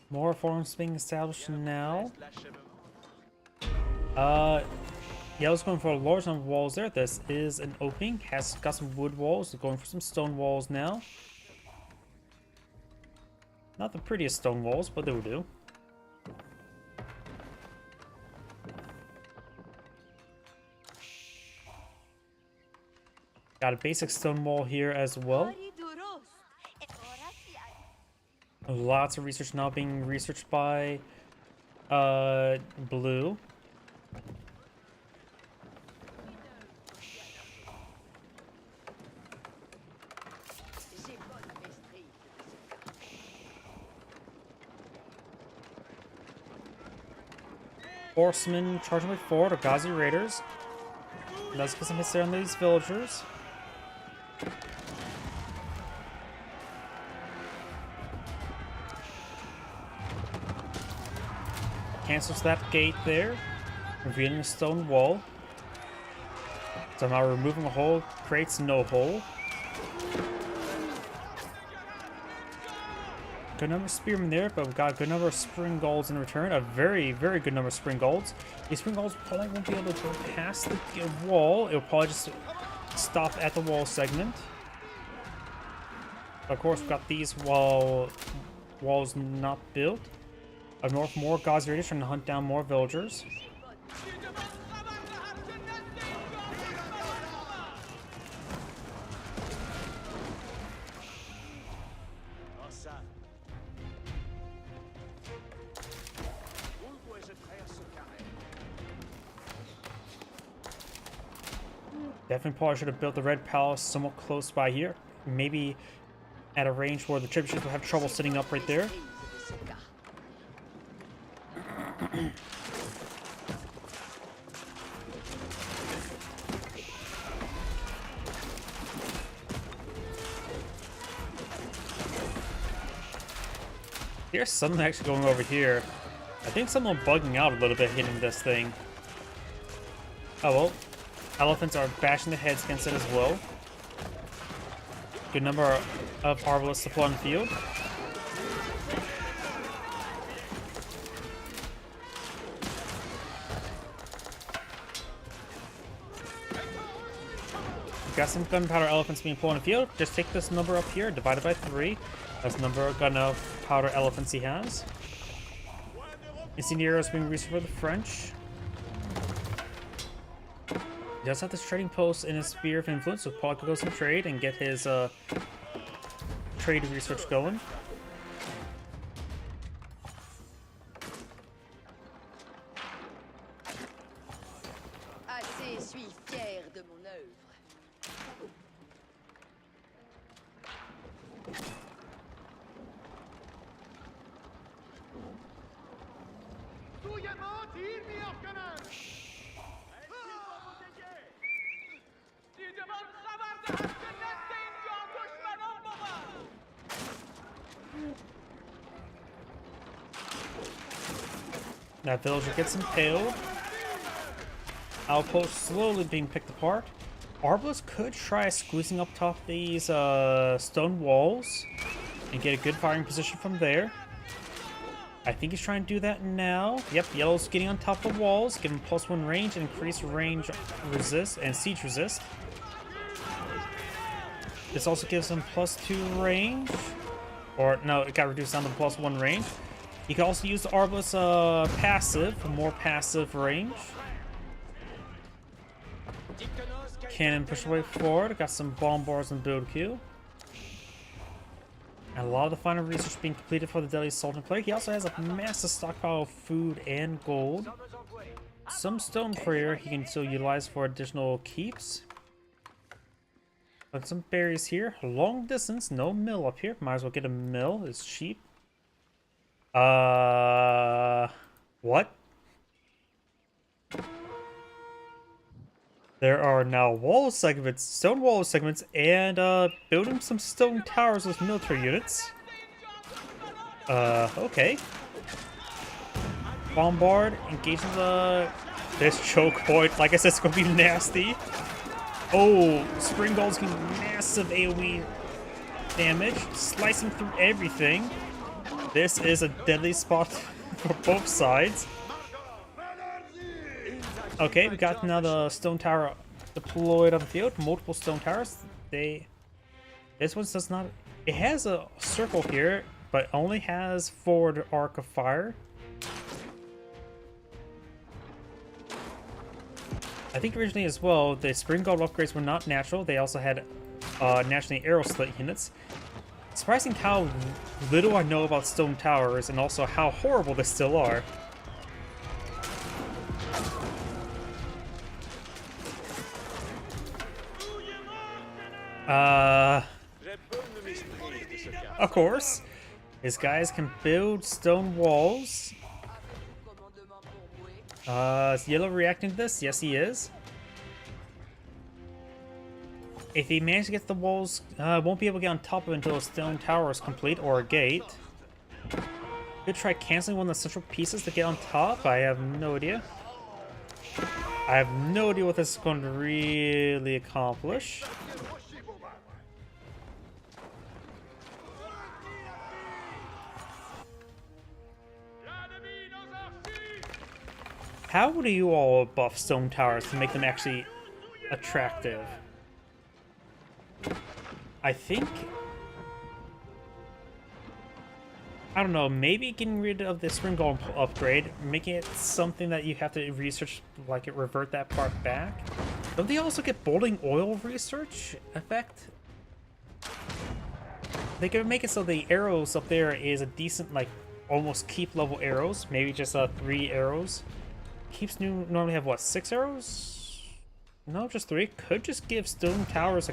More forms being established now. Yellow's going for a large number of walls there. This is an opening. Has got some wood walls. They're going for some stone walls now. Not the prettiest stone walls, but they will do. Got a basic stone wall here as well. Lots of research now being researched by Blue. Horsemen charging way forward, or Ghazi Raiders. Let's get some hits there on these villagers. Cancels that gate there, revealing a stone wall. So now removing a hole creates no hole. Good number of spearmen there, but we've got a good number of spring golds in return. A very, very good number of spring golds. These spring golds probably won't be able to go past the wall. It'll probably just stop at the wall segment. Of course, we've got these walls not built. Up north, more Ghazi Raiders trying to hunt down more villagers. Definitely probably should have built the Red Palace somewhat close by here. Maybe at a range where the trebuchets will have trouble sitting up right there. Here's something actually going over here. I think someone bugging out a little bit hitting this thing. Oh well. Elephants are bashing their heads against it as well. Good number of arbalists to on the field. Got some gunpowder elephants being pulled on the field. Just take this number up here, divided by 3. That's the number of gunpowder elephants he has. Incendiaries being researched for the French. He does have this trading post in his sphere of influence, so Paul could go some trade and get his trade research going. Assez suis fier de mon œuvre. That villager gets impaled. Outpost slowly being picked apart. Arbalest could try squeezing up top these stone walls and get a good firing position from there. I think he's trying to do that now. Yep, yellow's getting on top of the walls, give him +1 range and increase range resist and siege resist. This also gives him +2 range. Or no, it got reduced down to +1 range. You can also use the Arbalest passive for more passive range. Cannon push away forward. Got some bomb bars and build queue. And a lot of the final research being completed for the Deadly Sultan player. He also has a massive stockpile of food and gold. Some stone prayer he can still utilize for additional keeps. But some berries here. Long distance, no mill up here. Might as well get a mill. It's cheap. What? There are now wall segments, stone wall segments, and building some stone towers with military units. Okay. Bombard, engaging this choke point. Like I said, it's gonna be nasty. Oh, spring golds can massive AoE damage, slicing through everything. This is a deadly spot for both sides. Okay, we got now the stone tower deployed on the field. Multiple stone towers. This one does not. It has a circle here, but only has forward arc of fire. I think originally as well, the spring gold upgrades were not natural. They also had naturally arrow slit units. Surprising how little I know about stone towers and also how horrible they still are. Of course, his guys can build stone walls. Is Yellow reacting to this? Yes, he is. If he manages to get the walls, won't be able to get on top of it until a stone tower is complete or a gate. Could try canceling one of the central pieces to get on top. I have no idea. I have no idea what this is going to really accomplish. How do you all buff stone towers to make them actually attractive? I think... I don't know, maybe getting rid of the spring golem upgrade, making it something that you have to research, like it revert that part back. Don't they also get boiling oil research effect? They could make it so the arrows up there is a decent, like, almost keep level arrows. Maybe just 3 arrows. Keeps normally have, what, 6 arrows? No, just 3. Could just give stone towers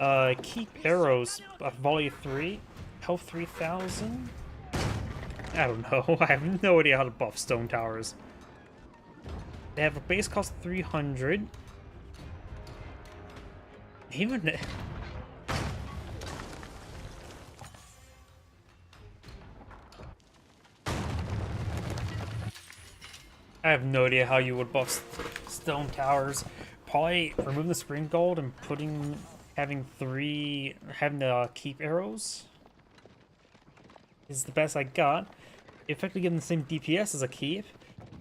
a keep arrows, volley 3, health 3000. I don't know. I have no idea how to buff stone towers. They have a base cost 300. Even... I have no idea how you would buff stone towers. Probably remove the spring gold and having the keep arrows is the best I got. Effectively give them the same DPS as a keep,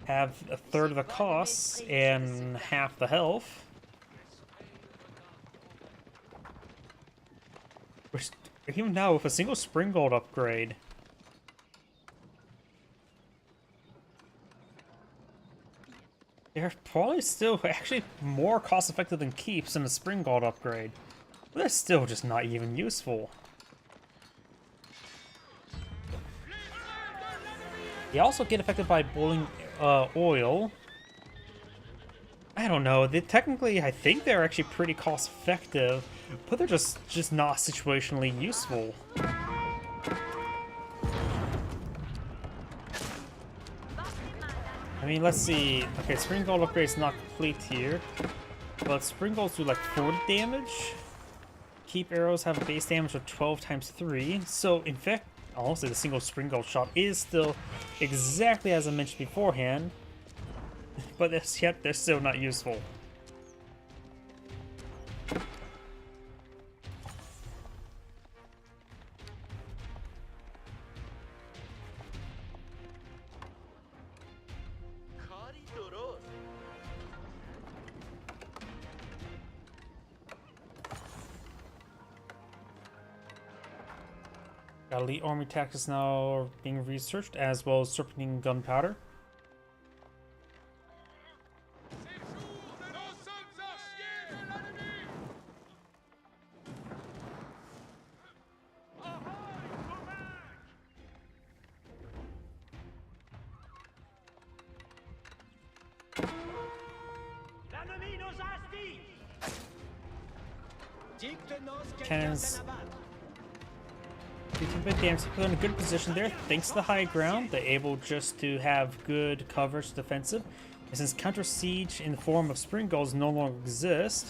have a third of the costs and half the health. Which, even now, with a single spring gold upgrade, they're probably still actually more cost effective than keeps in a spring gold upgrade. But they're still just not even useful. They also get affected by boiling oil. I don't know. Technically, I think they're actually pretty cost effective, but they're just not situationally useful. I mean, let's see. Okay, spring gold upgrade is not complete here, but spring golds do like 40 damage. Keep arrows have a base damage of 12 times 3. So, in fact, honestly, the single spring gold shot is still exactly as I mentioned beforehand, but yet they're still not useful. Elite army tactics now being researched, as well as serpentine gunpowder. Cannons. You can put damage to put in a good position there. Thanks to the high ground, they're able just to have good coverage defensive. And since counter siege in the form of spring golds no longer exist,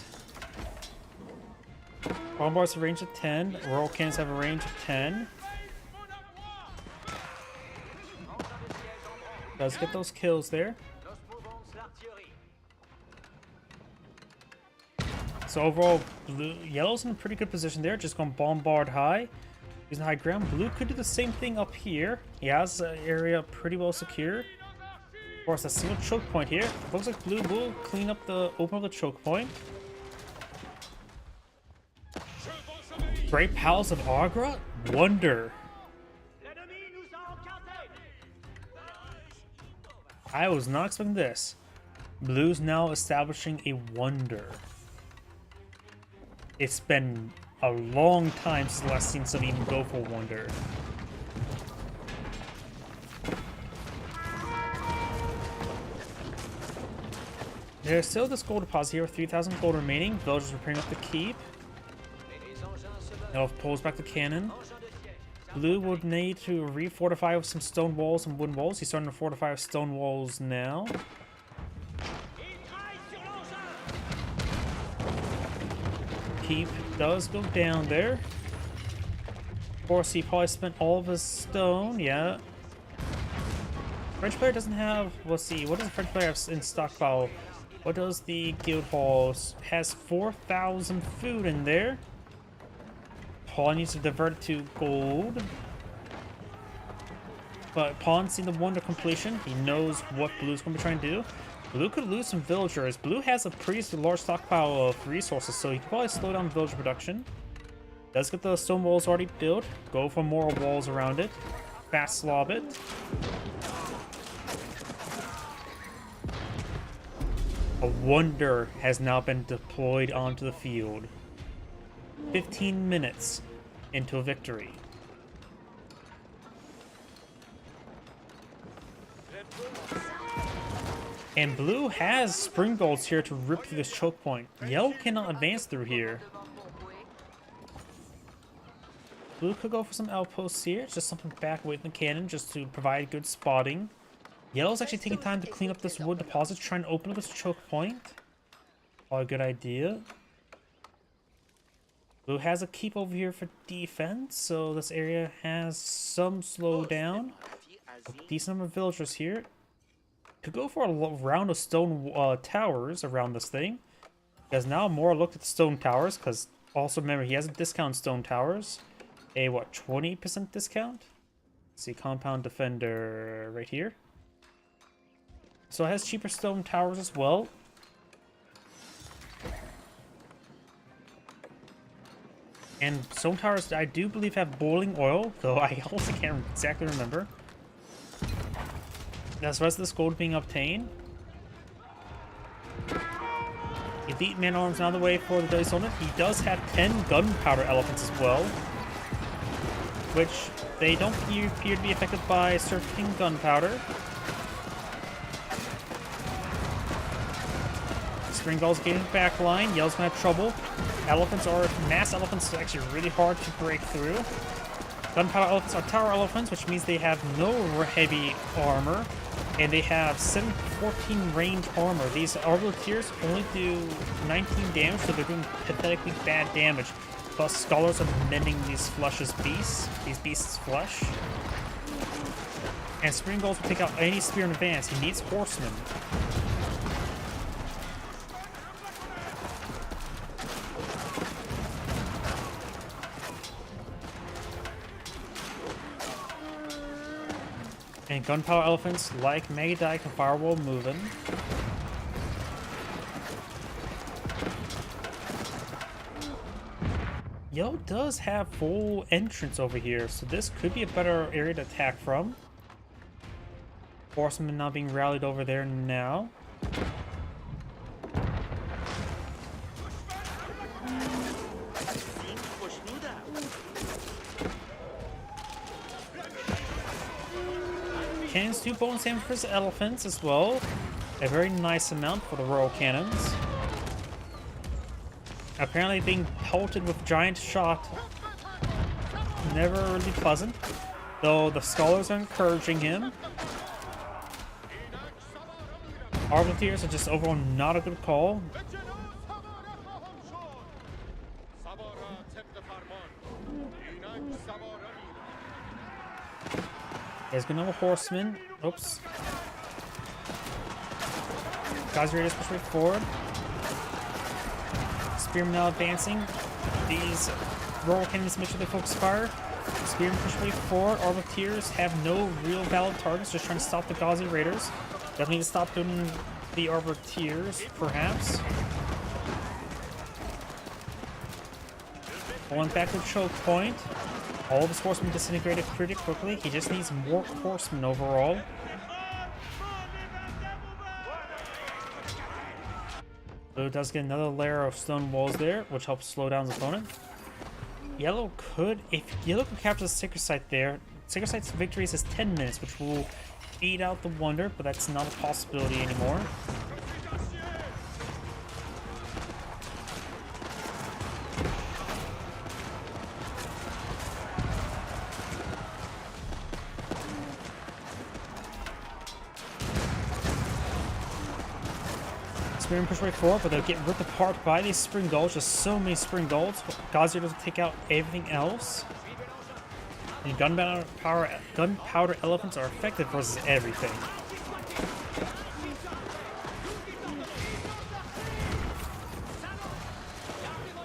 bombards have a range of 10. Royal cannons have a range of 10. Does get those kills there. So overall, yellow's in a pretty good position there. Just going to bombard high. Using high ground. Blue could do the same thing up here. He has the area pretty well secure. Of course, a single choke point here. Looks like blue will clean up open up the choke point. Great Palace of Agra? Wonder. I was not expecting this. Blue's now establishing a wonder. It's been a long time since the last seen some even go for wonder. There's still this gold deposit here with 3,000 gold remaining. Villagers repairing up the keep. Elf pulls back the cannon. Blue would need to re-fortify with some stone walls and wooden walls. He's starting to fortify with stone walls now. Keep does go down there. Of course, he probably spent all of his stone, yeah. French player doesn't have, let's see, what does the French player have in stockpile? What does the guild hall? Has 4,000 food in there. Paul needs to divert it to gold. But Pawn's seen the wonder completion. He knows what Blue's going to be trying to do. Blue could lose some villagers. Blue has a pretty large stockpile of resources, so he can probably slow down villager production. Does get the stone walls already built. Go for more walls around it. Fast slob it. A wonder has now been deployed onto the field. 15 minutes into a victory. And Blue has Springbolts here to rip through this choke point. Yellow cannot advance through here. Blue could go for some outposts here, just something back away from the cannon, just to provide good spotting. Yellow's actually taking time to clean up this wood deposit, trying to open up this choke point. All a good idea. Blue has a keep over here for defense, so this area has some slowdown. A decent number of villagers here. Could go for a round of stone towers around this thing. Because now more looked at the stone towers, because also remember he has a discount stone towers. A what, 20% discount? Let's see, compound defender right here. So it has cheaper stone towers as well. And stone towers I do believe have boiling oil, though I also can't exactly remember. That's the rest of this gold being obtained. Elite man-arms out of the way for the dice on it. He does have 10 gunpowder elephants as well, which they don't appear to be affected by surfing gunpowder. Springball's getting back line. Yellow's gonna have trouble. Mass elephants are actually really hard to break through. Gunpowder elephants are tower elephants, which means they have no heavy armor. And they have 714 range armor. These Arbaleteers only do 19 damage, so they're doing pathetically bad damage. Plus, scholars are mending these beasts' flesh. And Springballs will take out any spear in advance. He needs horsemen. And gunpowder elephants, like Megadike and Firewall, moving. Yellow does have full entrance over here, so this could be a better area to attack from. Horsemen now being rallied over there now. Cannons do bonus damage for his elephants as well. A very nice amount for the royal cannons. Apparently being pelted with giant shot, never really pleasant. Though the scholars are encouraging him. Arbaleteers are just overall not a good call. There's gonna have a horseman. Oops. Gazi Raiders push right forward. Spearmen now advancing. These royal cannons make sure they focus fire. Spearmen push way forward. Arbaleteers have no real valid targets, just trying to stop the Gazi Raiders. Definitely need to stop doing the Arbaleteers, perhaps. Going back to the choke point. All of his horsemen disintegrated pretty quickly. He just needs more horsemen overall. Blue does get another layer of stone walls there, which helps slow down his opponent. Yellow could, if Yellow could capture the Sacred Site there, Sacred Site's victory says 10 minutes, which will beat out the Wonder, but that's not a possibility anymore. Spearmen push right forward, but they'll get ripped apart by these Spring Gulls. Just so many Spring Gulls. Gazir doesn't take out everything else. And gunpowder elephants are effective versus everything.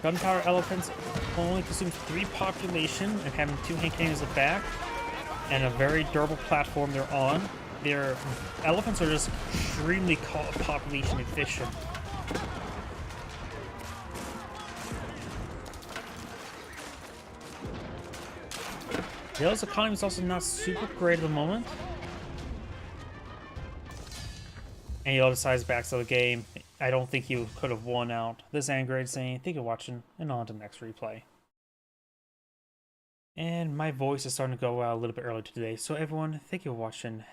Gunpowder elephants only consume 3 population and having 2 hand cannons at the back and a very durable platform they're on. Their elephants are just extremely population efficient. Yellow's economy is also not super great at the moment. And Yellow decides back to the game. I don't think he could have won out. This is Angrade saying, thank you for watching, and on to the next replay. And my voice is starting to go out a little bit early today, so everyone, thank you for watching.